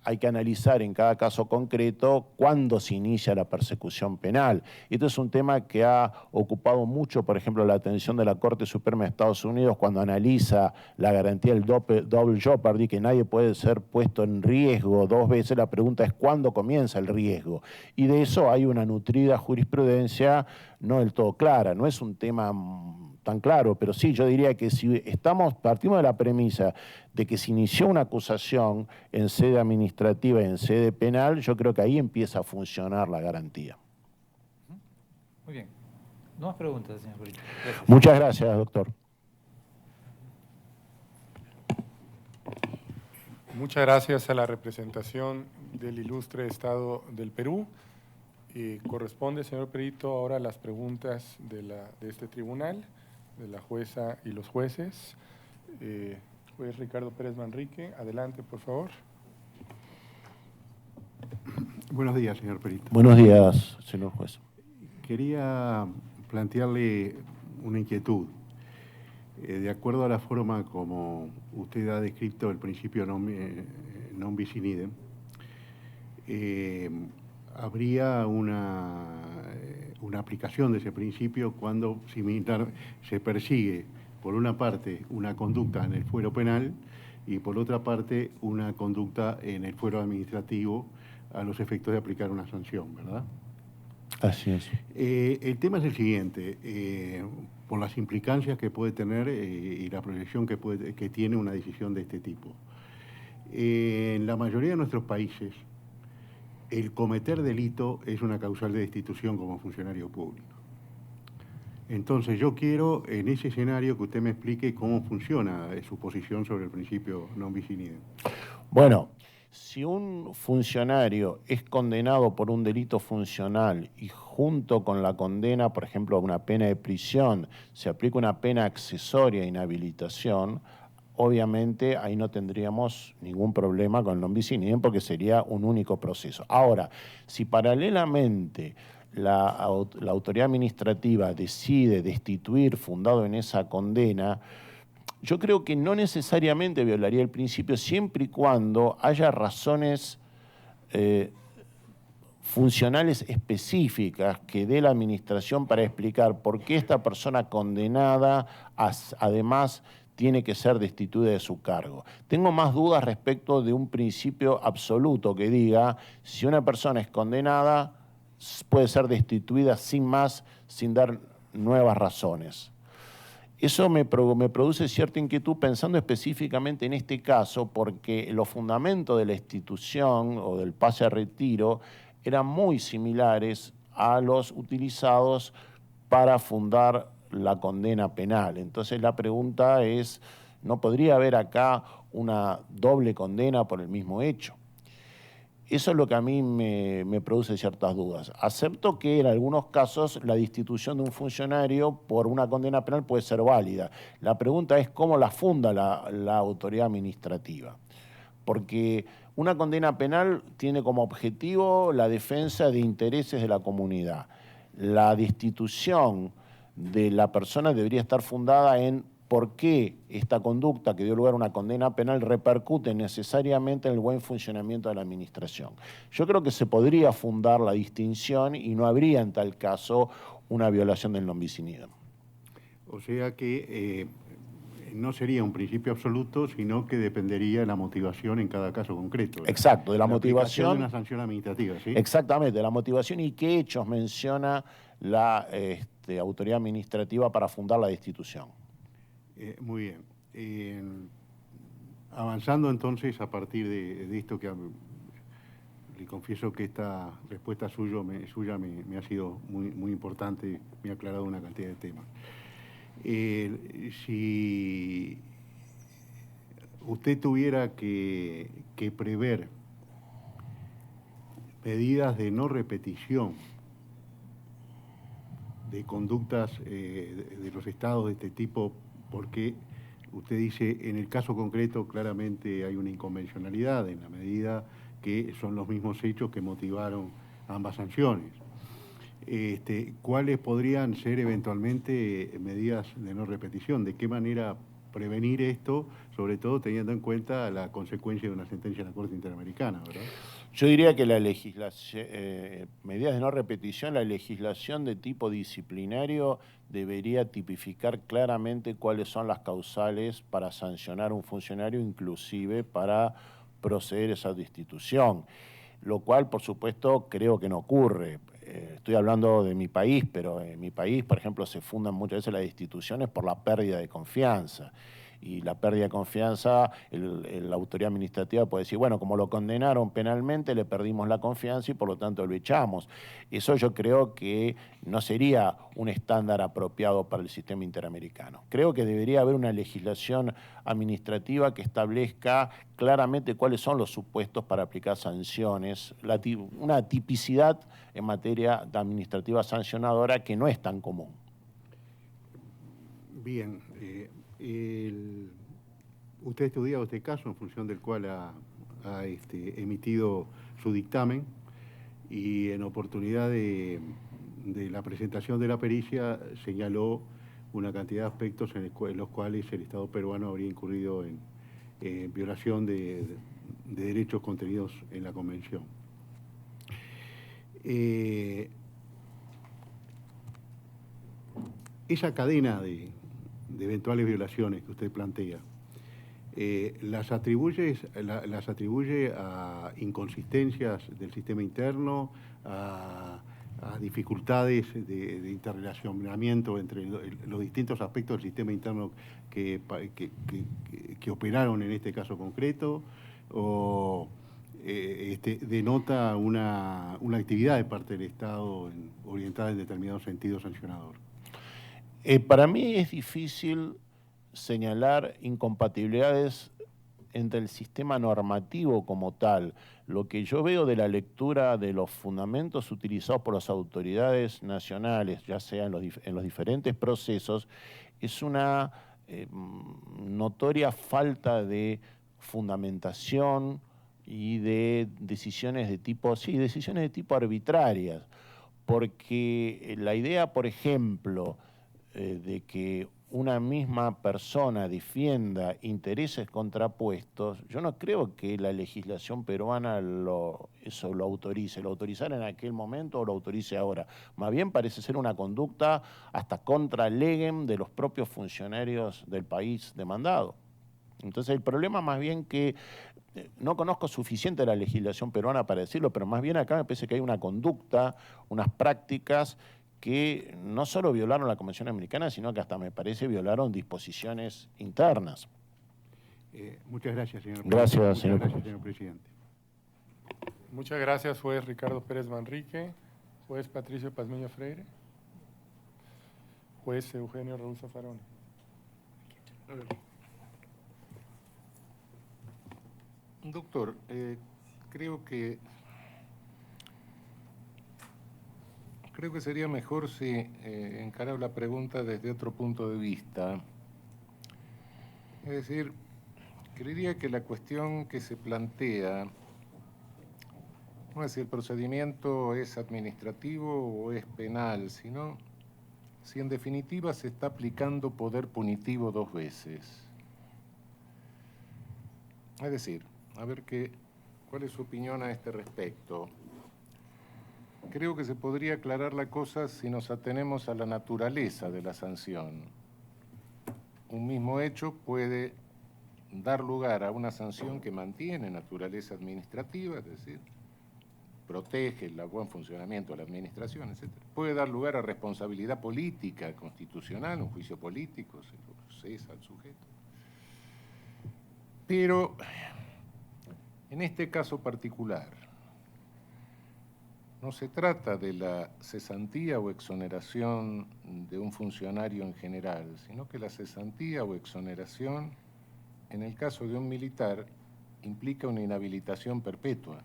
hay que analizar en cada caso concreto cuándo se inicia la persecución penal. Esto es un tema que ha ocupado mucho, por ejemplo, la atención de la Corte Suprema de Estados Unidos cuando analiza la garantía del double jeopardy, que nadie puede ser puesto en riesgo dos veces. La pregunta es cuándo comienza el riesgo. Y de eso hay una nutrida jurisprudencia no del todo clara. No es un tema tan claro, pero sí, yo diría que si partimos de la premisa de que se inició una acusación en sede administrativa y en sede penal, yo creo que ahí empieza a funcionar la garantía. Muy bien. No más preguntas, señor Perito. Gracias. Muchas gracias, doctor. Muchas gracias a la representación del ilustre Estado del Perú. Corresponde, señor Perito, ahora las preguntas de este tribunal, de la jueza y los jueces. Juez Ricardo Pérez Manrique, adelante, por favor. Buenos días, señor Perito. Buenos días, señor juez. Quería plantearle una inquietud. De acuerdo a la forma como usted ha descrito el principio non bis in idem, habría una aplicación de ese principio cuando se persigue, por una parte, una conducta en el fuero penal y, por otra parte, una conducta en el fuero administrativo a los efectos de aplicar una sanción, ¿verdad? Así es. El tema es el siguiente, por las implicancias que puede tener y la proyección que tiene una decisión de este tipo. En la mayoría de nuestros países, el cometer delito es una causal de destitución como funcionario público. Entonces yo quiero, en ese escenario, que usted me explique cómo funciona su posición sobre el principio non bis in idem. Bueno, si un funcionario es condenado por un delito funcional y junto con la condena, por ejemplo, a una pena de prisión, se aplica una pena accesoria de inhabilitación, obviamente ahí no tendríamos ningún problema con el non bis in idem porque sería un único proceso. Ahora, si paralelamente la autoridad administrativa decide destituir fundado en esa condena, yo creo que no necesariamente violaría el principio siempre y cuando haya razones funcionales específicas que dé la administración para explicar por qué esta persona condenada además tiene que ser destituida de su cargo. Tengo más dudas respecto de un principio absoluto que diga si una persona es condenada puede ser destituida sin más, sin dar nuevas razones. Eso me produce cierta inquietud pensando específicamente en este caso porque los fundamentos de la institución o del pase a retiro eran muy similares a los utilizados para fundar la condena penal. Entonces la pregunta es, ¿no podría haber acá una doble condena por el mismo hecho? Eso es lo que a mí me produce ciertas dudas. Acepto que en algunos casos la destitución de un funcionario por una condena penal puede ser válida. La pregunta es cómo la funda la autoridad administrativa. Porque una condena penal tiene como objetivo la defensa de intereses de la comunidad. La destitución de la persona debería estar fundada en por qué esta conducta que dio lugar a una condena penal repercute necesariamente en el buen funcionamiento de la administración. Yo creo que se podría fundar la distinción y no habría en tal caso una violación del non bis in idem. O sea que no sería un principio absoluto, sino que dependería de la motivación en cada caso concreto. Exacto, de la motivación. De una sanción administrativa, ¿sí? Exactamente, de la motivación y qué hechos menciona la autoridad administrativa para fundar la destitución. Muy bien. Avanzando entonces a partir de esto que le confieso que esta respuesta suya me ha sido muy importante, me ha aclarado una cantidad de temas. Si usted tuviera que prever medidas de no repetición de conductas de los estados de este tipo, porque usted dice, en el caso concreto claramente hay una inconvencionalidad en la medida que son los mismos hechos que motivaron ambas sanciones. ¿Cuáles podrían ser eventualmente medidas de no repetición? ¿De qué manera prevenir esto, sobre todo teniendo en cuenta la consecuencia de una sentencia de la Corte Interamericana, ¿verdad? Yo diría que la legislación, medidas de no repetición, la legislación de tipo disciplinario debería tipificar claramente cuáles son las causales para sancionar a un funcionario, inclusive para proceder a esa destitución, lo cual, por supuesto, creo que no ocurre. Estoy hablando de mi país, pero en mi país, por ejemplo, se fundan muchas veces las destituciones por la pérdida de confianza. Y la pérdida de confianza, la autoridad administrativa puede decir, bueno, como lo condenaron penalmente, le perdimos la confianza y por lo tanto lo echamos. Eso yo creo que no sería un estándar apropiado para el sistema interamericano. Creo que debería haber una legislación administrativa que establezca claramente cuáles son los supuestos para aplicar sanciones, una tipicidad en materia administrativa sancionadora que no es tan común. Bien. Usted ha estudiado este caso en función del cual ha emitido su dictamen y en oportunidad de la presentación de la pericia señaló una cantidad de aspectos en los cuales el Estado peruano habría incurrido en violación de derechos contenidos en la Convención. Esa cadena de eventuales violaciones que usted plantea, las atribuye a inconsistencias del sistema interno, a dificultades de interrelacionamiento entre los distintos aspectos del sistema interno que operaron en este caso concreto, o denota una actividad de parte del Estado orientada en determinado sentido sancionador. Para mí es difícil señalar incompatibilidades entre el sistema normativo como tal. Lo que yo veo de la lectura de los fundamentos utilizados por las autoridades nacionales, ya sea en los diferentes procesos, es una notoria falta de fundamentación y de decisiones de tipo arbitrarias. Porque la idea, por ejemplo, de que una misma persona defienda intereses contrapuestos, yo no creo que la legislación peruana eso lo autorice. Lo autorizara en aquel momento o lo autorice ahora. Más bien parece ser una conducta hasta contra legem de los propios funcionarios del país demandado. Entonces el problema más bien que no conozco suficiente la legislación peruana para decirlo, pero más bien acá me parece que hay una conducta, unas prácticas que no solo violaron la Convención Americana, sino que hasta me parece violaron disposiciones internas. Muchas gracias, señor presidente. Gracias, señor presidente. Muchas gracias, juez Ricardo Pérez Manrique, juez Patricio Pazmiño Freire, juez Eugenio Raúl Zaffaroni. Doctor, creo que sería mejor si encarara la pregunta desde otro punto de vista. Es decir, creería que la cuestión que se plantea no es si el procedimiento es administrativo o es penal, sino si en definitiva se está aplicando poder punitivo 2 veces. Es decir, a ver cuál es su opinión a este respecto. Creo que se podría aclarar la cosa si nos atenemos a la naturaleza de la sanción. Un mismo hecho puede dar lugar a una sanción que mantiene naturaleza administrativa, es decir, protege el buen funcionamiento de la administración, etc. Puede dar lugar a responsabilidad política, constitucional, un juicio político, se lo cesa al sujeto. Pero en este caso particular, no se trata de la cesantía o exoneración de un funcionario en general, sino que la cesantía o exoneración, en el caso de un militar, implica una inhabilitación perpetua.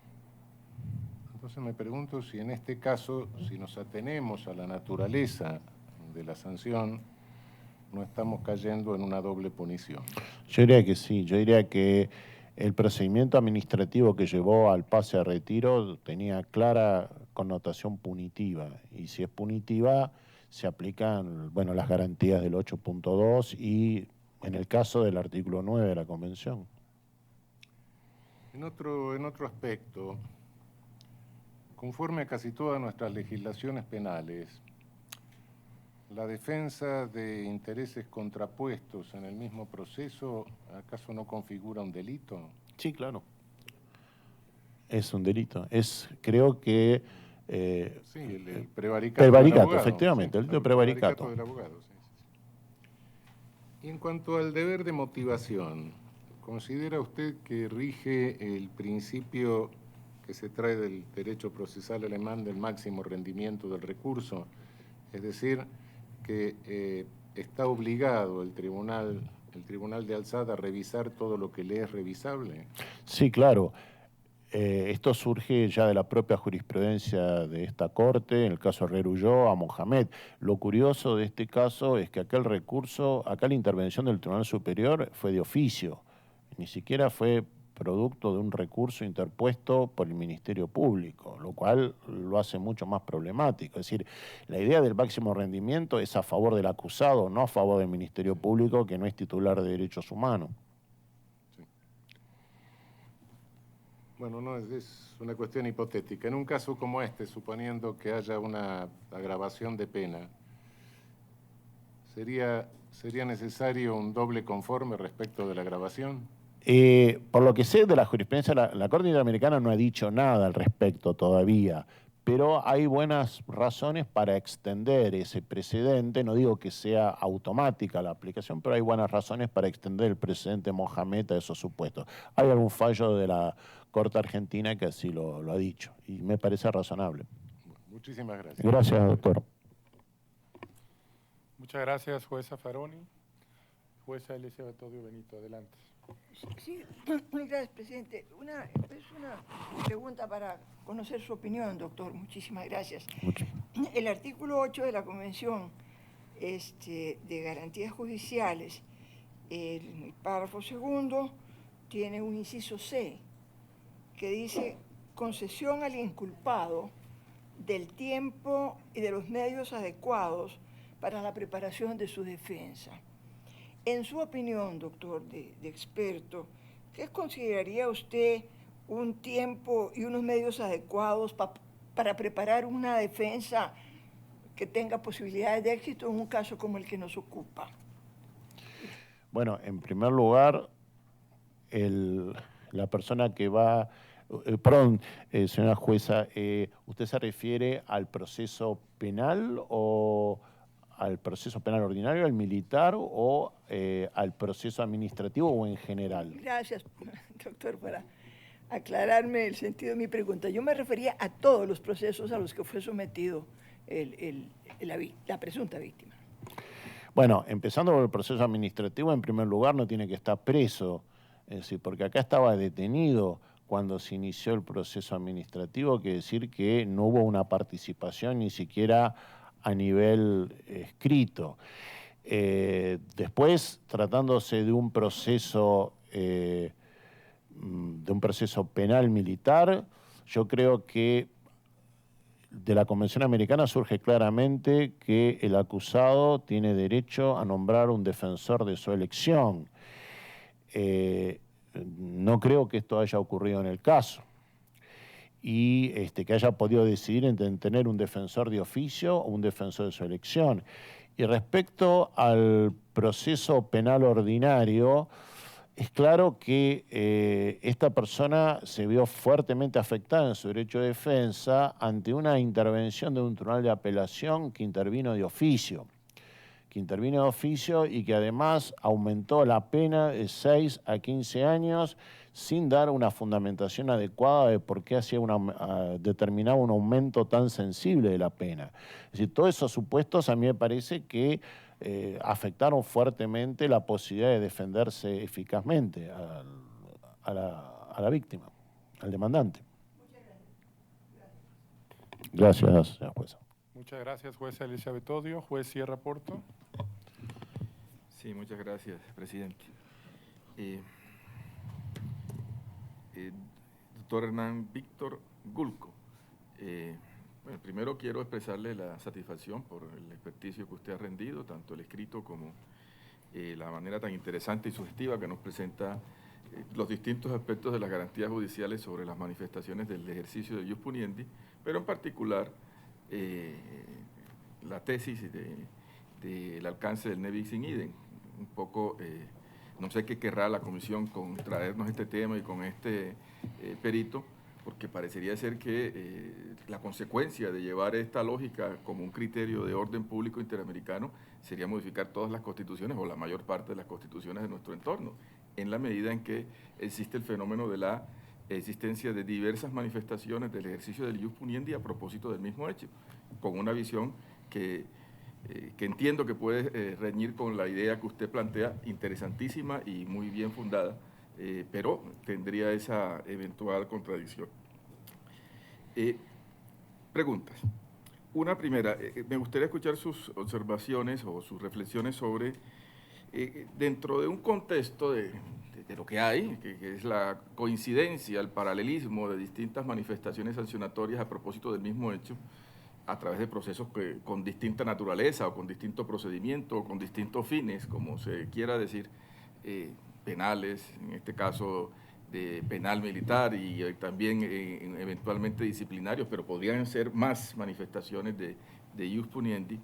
Entonces me pregunto si en este caso, si nos atenemos a la naturaleza de la sanción, no estamos cayendo en una doble punición. Yo diría que sí, yo diría que el procedimiento administrativo que llevó al pase a retiro tenía clara connotación punitiva, y si es punitiva se aplican, bueno, las garantías del 8.2 y en el caso del artículo 9 de la Convención. En otro aspecto, conforme a casi todas nuestras legislaciones penales, ¿la defensa de intereses contrapuestos en el mismo proceso acaso no configura un delito? Sí, claro. Es un delito. Creo que... sí, el prevaricato, prevaricato, efectivamente, sí, el delito de prevaricato. Del abogado, sí. Y en cuanto al deber de motivación, ¿considera usted que rige el principio que se trae del derecho procesal alemán del máximo rendimiento del recurso? Es decir, que está obligado el tribunal de alzada a revisar todo lo que le es revisable. Sí, claro. Esto surge ya de la propia jurisprudencia de esta Corte, en el caso Herrera Ulloa, a Mohamed. Lo curioso de este caso es que acá la intervención del Tribunal Superior fue de oficio, ni siquiera fue producto de un recurso interpuesto por el Ministerio Público, lo cual lo hace mucho más problemático. Es decir, la idea del máximo rendimiento es a favor del acusado, no a favor del Ministerio Público, que no es titular de derechos humanos. Sí. Bueno, no, es una cuestión hipotética. En un caso como este, suponiendo que haya una agravación de pena, ¿sería necesario un doble conforme respecto de la agravación? Por lo que sé de la jurisprudencia, la Corte Interamericana no ha dicho nada al respecto todavía, pero hay buenas razones para extender ese precedente. No digo que sea automática la aplicación, pero hay buenas razones para extender el precedente Mohamed a esos supuestos. Hay algún fallo de la Corte Argentina que así lo ha dicho, y me parece razonable. Muchísimas gracias. Gracias, doctor. Muchas gracias, juez Zaffaroni. Jueza Elizabeth Odio Benito, adelante. Sí, gracias, presidente. Es una pregunta para conocer su opinión, doctor. Muchísimas gracias. El artículo 8 de la Convención de Garantías Judiciales, el párrafo segundo, tiene un inciso C, que dice concesión al inculpado del tiempo y de los medios adecuados para la preparación de su defensa. En su opinión, doctor, de experto, ¿qué consideraría usted un tiempo y unos medios adecuados para preparar una defensa que tenga posibilidades de éxito en un caso como el que nos ocupa? Bueno, en primer lugar, la persona que va... perdón, señora jueza, ¿usted se refiere al proceso penal o al proceso penal ordinario, al militar o al proceso administrativo o en general? Gracias, doctor, para aclararme el sentido de mi pregunta. Yo me refería a todos los procesos a los que fue sometido la presunta víctima. Bueno, empezando por el proceso administrativo, en primer lugar no tiene que estar preso, es decir, porque acá estaba detenido cuando se inició el proceso administrativo, quiere decir que no hubo una participación ni siquiera a nivel escrito. Después, tratándose de un proceso penal militar, yo creo que de la Convención Americana surge claramente que el acusado tiene derecho a nombrar un defensor de su elección. No creo que esto haya ocurrido en el caso y que haya podido decidir entre tener un defensor de oficio o un defensor de su elección. Y respecto al proceso penal ordinario, es claro que esta persona se vio fuertemente afectada en su derecho de defensa ante una intervención de un tribunal de apelación que intervino de oficio. Y que además aumentó la pena de 6 a 15 años sin dar una fundamentación adecuada de por qué determinaba un aumento tan sensible de la pena. Es decir, todos esos supuestos a mí me parece que afectaron fuertemente la posibilidad de defenderse eficazmente a la víctima, al demandante. Gracias, señora jueza. Muchas gracias, jueza Elizabeth Odio. Juez Sierra Porto. Sí, muchas gracias, presidente. Doctor Hernán Víctor Gulco, bueno, primero quiero expresarle la satisfacción por el experticio que usted ha rendido, tanto el escrito como la manera tan interesante y sugestiva que nos presenta los distintos aspectos de las garantías judiciales sobre las manifestaciones del ejercicio del ius puniendi, pero en particular la tesis del alcance del nebis in idem. Un poco, no sé qué querrá la comisión con traernos este tema y con este perito, porque parecería ser que la consecuencia de llevar esta lógica como un criterio de orden público interamericano sería modificar todas las constituciones o la mayor parte de las constituciones de nuestro entorno, en la medida en que existe el fenómeno de la existencia de diversas manifestaciones del ejercicio del ius puniendi a propósito del mismo hecho, con una visión que entiendo que puede reñir con la idea que usted plantea, interesantísima y muy bien fundada, pero tendría esa eventual contradicción. Preguntas. Una primera, me gustaría escuchar sus observaciones o sus reflexiones sobre, dentro de un contexto de lo que hay, que es la coincidencia, el paralelismo de distintas manifestaciones sancionatorias a propósito del mismo hecho, a través de procesos con distinta naturaleza o con distinto procedimiento o con distintos fines, como se quiera decir, penales, en este caso de penal militar y también eventualmente disciplinarios, pero podrían ser más manifestaciones de ius puniendi.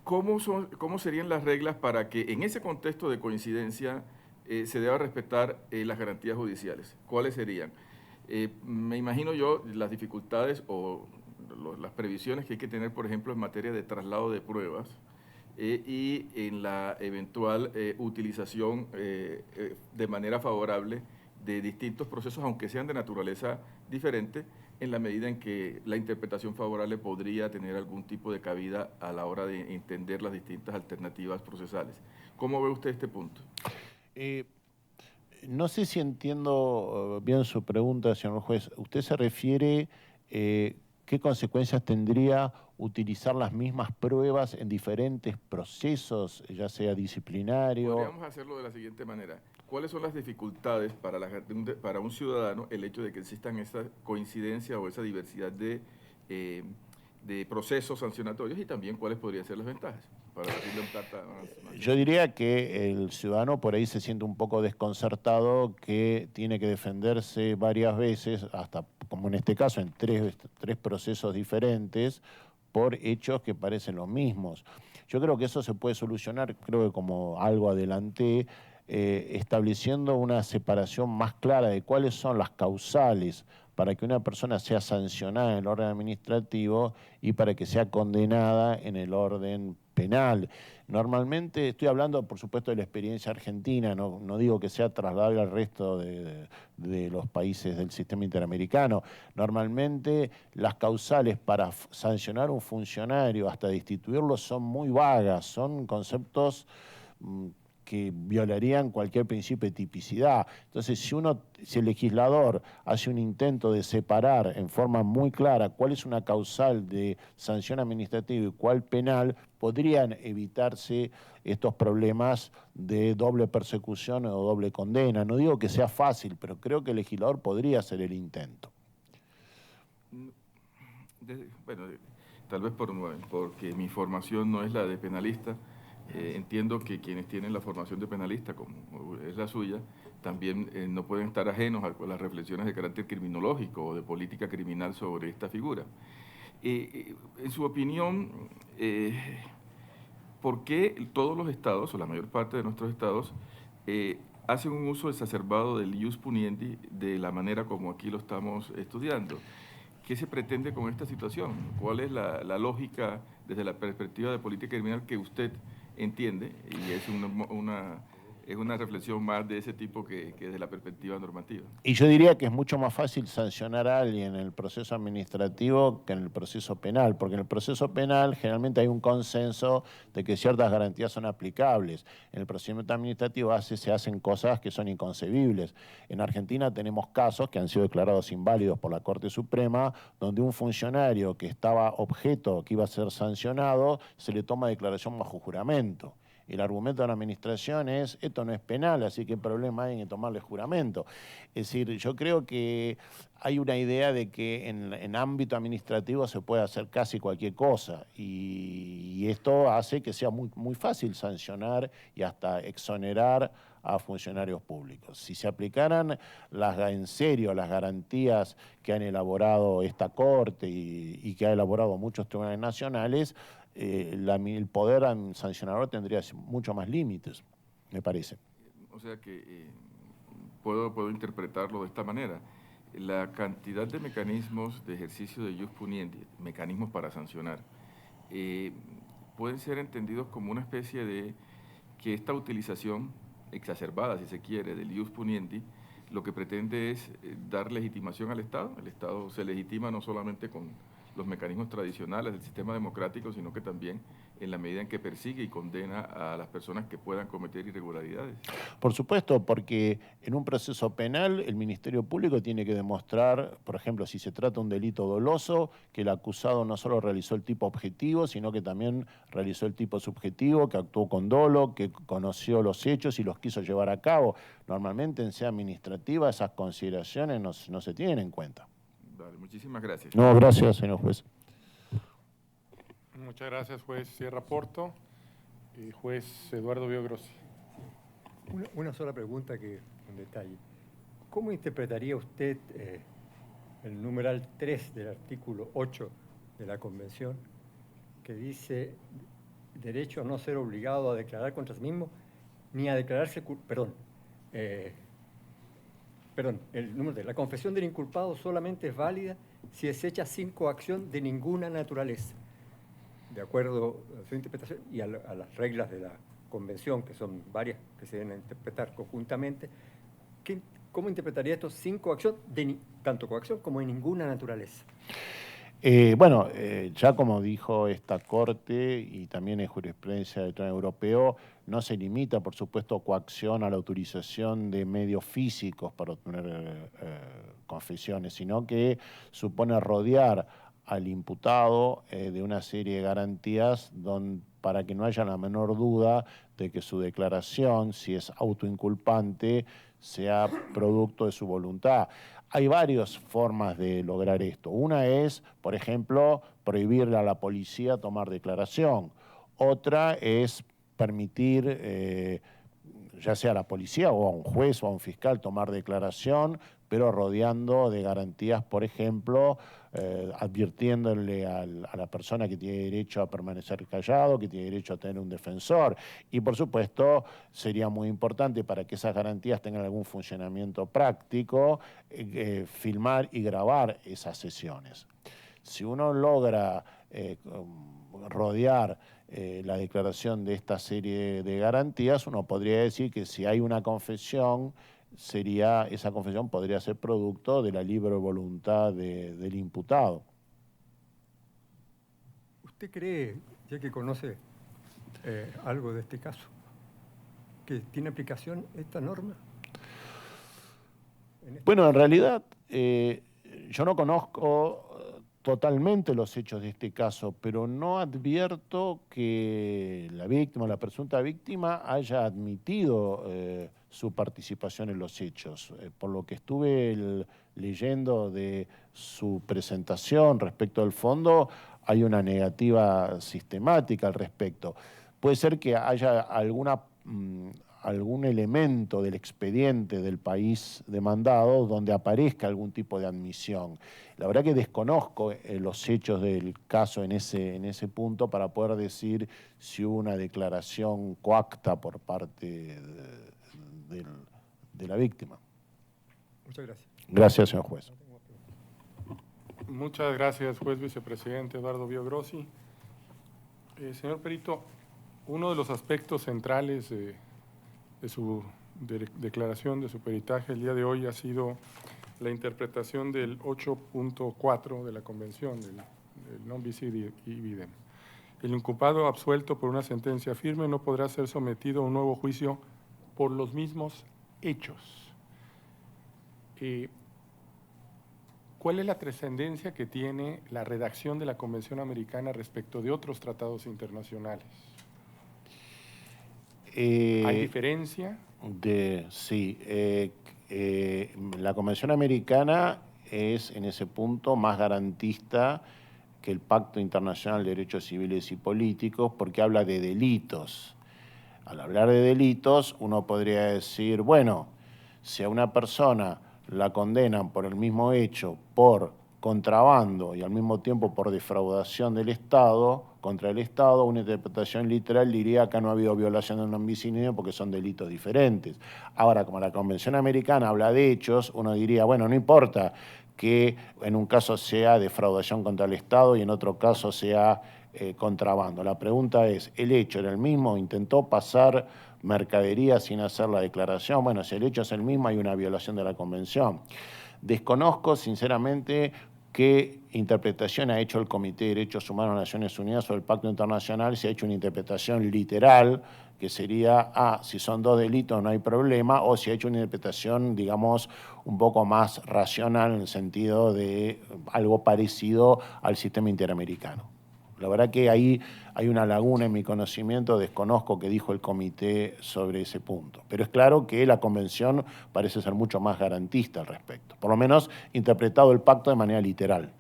¿Cómo serían las reglas para que en ese contexto de coincidencia se deba respetar las garantías judiciales? ¿Cuáles serían? Me imagino yo las dificultades o las previsiones que hay que tener, por ejemplo, en materia de traslado de pruebas y en la eventual utilización de manera favorable de distintos procesos, aunque sean de naturaleza diferente, en la medida en que la interpretación favorable podría tener algún tipo de cabida a la hora de entender las distintas alternativas procesales. ¿Cómo ve usted este punto? No sé si entiendo bien su pregunta, señor juez. ¿Usted se refiere qué consecuencias tendría utilizar las mismas pruebas en diferentes procesos, ya sea disciplinario? Podríamos hacerlo de la siguiente manera. ¿Cuáles son las dificultades para un ciudadano el hecho de que existan esa coincidencia o esa diversidad de procesos sancionatorios y también cuáles podrían ser las ventajas? para decirle un plata más. Yo diría que el ciudadano por ahí se siente un poco desconcertado, que tiene que defenderse varias veces, hasta como en este caso, en tres procesos diferentes, por hechos que parecen los mismos. Yo creo que eso se puede solucionar, creo que como algo adelanté, estableciendo una separación más clara de cuáles son las causales para que una persona sea sancionada en el orden administrativo y para que sea condenada en el orden penal. Normalmente, estoy hablando por supuesto de la experiencia argentina, no digo que sea trasladable al resto de los países del sistema interamericano. Normalmente las causales para sancionar a un funcionario hasta destituirlo son muy vagas, son conceptos que violarían cualquier principio de tipicidad. Entonces, si el legislador hace un intento de separar en forma muy clara cuál es una causal de sanción administrativa y cuál penal, podrían evitarse estos problemas de doble persecución o doble condena. No digo que sea fácil, pero creo que el legislador podría hacer el intento. Bueno, tal vez porque mi formación no es la de penalista. Entiendo que quienes tienen la formación de penalista, como es la suya, también no pueden estar ajenos a las reflexiones de carácter criminológico o de política criminal sobre esta figura. En su opinión, ¿por qué todos los estados, o la mayor parte de nuestros estados, hacen un uso exacerbado del ius puniendi de la manera como aquí lo estamos estudiando? ¿Qué se pretende con esta situación? ¿Cuál es la lógica desde la perspectiva de política criminal que usted entiende? Y es una reflexión más de ese tipo que de la perspectiva normativa. Y yo diría que es mucho más fácil sancionar a alguien en el proceso administrativo que en el proceso penal, porque en el proceso penal generalmente hay un consenso de que ciertas garantías son aplicables. En el procedimiento administrativo se hacen cosas que son inconcebibles. En Argentina tenemos casos que han sido declarados inválidos por la Corte Suprema, donde un funcionario que estaba objeto, que iba a ser sancionado, se le toma declaración bajo juramento. El argumento de la administración es, esto no es penal, así que el problema hay en tomarle juramento. Es decir, yo creo que hay una idea de que en ámbito administrativo se puede hacer casi cualquier cosa y esto hace que sea muy fácil sancionar y hasta exonerar a funcionarios públicos. Si se aplicaran en serio las garantías que han elaborado esta Corte y que ha elaborado muchos tribunales nacionales, el poder sancionador tendría mucho más límites, me parece. O sea que puedo interpretarlo de esta manera. La cantidad de mecanismos de ejercicio de ius puniendi, mecanismos para sancionar, pueden ser entendidos como una especie de que esta utilización exacerbada, si se quiere, del ius puniendi, lo que pretende es dar legitimación al Estado. El Estado se legitima no solamente con los mecanismos tradicionales del sistema democrático, sino que también en la medida en que persigue y condena a las personas que puedan cometer irregularidades. Por supuesto, porque en un proceso penal el Ministerio Público tiene que demostrar, por ejemplo, si se trata de un delito doloso, que el acusado no solo realizó el tipo objetivo, sino que también realizó el tipo subjetivo, que actuó con dolo, que conoció los hechos y los quiso llevar a cabo. Normalmente en sede administrativa esas consideraciones no se tienen en cuenta. Vale, muchísimas gracias. No, gracias, señor juez. Muchas gracias, juez Sierra Porto. Y juez Eduardo Biogrossi. Una sola pregunta en detalle. ¿Cómo interpretaría usted el numeral 3 del artículo 8 de la Convención, que dice derecho a no ser obligado a declarar contra sí mismo, ni a declararse, el número de la confesión del inculpado solamente es válida si es hecha sin coacción de ninguna naturaleza, de acuerdo a su interpretación y a las reglas de la Convención, que son varias que se deben interpretar conjuntamente? ¿Cómo interpretaría esto sin coacción, tanto coacción como de ninguna naturaleza? Ya como dijo esta Corte y también en jurisprudencia del Tribunal Europeo, no se limita, por supuesto, coacción a la utilización de medios físicos para obtener confesiones, sino que supone rodear al imputado de una serie de garantías para que no haya la menor duda de que su declaración, si es autoinculpante, sea producto de su voluntad. Hay varias formas de lograr esto. Una es, por ejemplo, prohibirle a la policía tomar declaración. Otra es permitir, ya sea a la policía o a un juez o a un fiscal, tomar declaración, pero rodeando de garantías, por ejemplo, advirtiéndole a la persona que tiene derecho a permanecer callado, que tiene derecho a tener un defensor. Y, por supuesto, sería muy importante para que esas garantías tengan algún funcionamiento práctico, filmar y grabar esas sesiones. Si uno logra rodear la declaración de esta serie de garantías, uno podría decir que si hay una confesión, esa confesión podría ser producto de la libre voluntad del imputado. ¿Usted cree, ya que conoce algo de este caso, que tiene aplicación esta norma? Bueno, en realidad yo no conozco totalmente los hechos de este caso, pero no advierto que la víctima o la presunta víctima haya admitido su participación en los hechos. Por lo que estuve leyendo de su presentación respecto al fondo, hay una negativa sistemática al respecto. Puede ser que haya algún elemento del expediente del país demandado donde aparezca algún tipo de admisión. La verdad que desconozco los hechos del caso en ese punto para poder decir si hubo una declaración coacta por parte de la víctima. Muchas gracias. Gracias, señor juez. Muchas gracias, juez vicepresidente Eduardo Biogrossi. Señor perito, uno de los aspectos centrales de su declaración, de su peritaje el día de hoy ha sido la interpretación del 8.4 de la Convención, del non bis idem. El inculpado absuelto por una sentencia firme no podrá ser sometido a un nuevo juicio por los mismos hechos. ¿Cuál es la trascendencia que tiene la redacción de la Convención Americana respecto de otros tratados internacionales? ¿Hay diferencia? Sí. La Convención Americana es en ese punto más garantista que el Pacto Internacional de Derechos Civiles y Políticos porque habla de delitos. Al hablar de delitos, uno podría decir, bueno, si a una persona la condenan por el mismo hecho, por contrabando y al mismo tiempo por defraudación del Estado, contra el Estado, una interpretación literal diría que no ha habido violación de non bis in idem porque son delitos diferentes. Ahora, como la Convención Americana habla de hechos, uno diría, bueno, no importa que en un caso sea defraudación contra el Estado y en otro caso sea contrabando. La pregunta es, ¿el hecho era el mismo? ¿Intentó pasar mercadería sin hacer la declaración? Bueno, si el hecho es el mismo, hay una violación de la Convención. Desconozco, sinceramente, qué interpretación ha hecho el Comité de Derechos Humanos de Naciones Unidas sobre el Pacto Internacional, si ha hecho una interpretación literal, que sería, si son dos delitos no hay problema, o si ha hecho una interpretación, digamos, un poco más racional en el sentido de algo parecido al sistema interamericano. La verdad que ahí hay una laguna en mi conocimiento, desconozco qué dijo el comité sobre ese punto. Pero es claro que la Convención parece ser mucho más garantista al respecto, por lo menos interpretado el pacto de manera literal.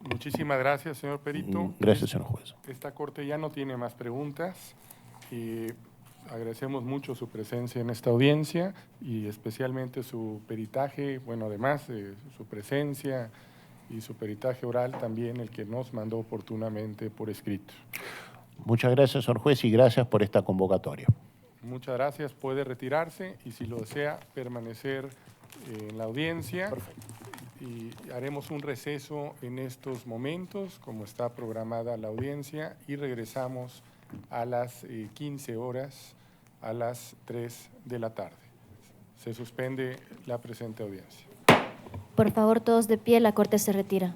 Muchísimas gracias, señor perito. Gracias, señor juez. Esta corte ya no tiene más preguntas. Agradecemos mucho su presencia en esta audiencia y especialmente su peritaje, bueno, además de su presencia y su peritaje oral también, el que nos mandó oportunamente por escrito. Muchas gracias, señor juez, y gracias por esta convocatoria. Muchas gracias. Puede retirarse y si lo desea permanecer en la audiencia. Perfecto. Y haremos un receso en estos momentos, como está programada la audiencia, y regresamos a las 15 horas, a las 3 de la tarde. Se suspende la presente audiencia. Por favor, todos de pie, la Corte se retira.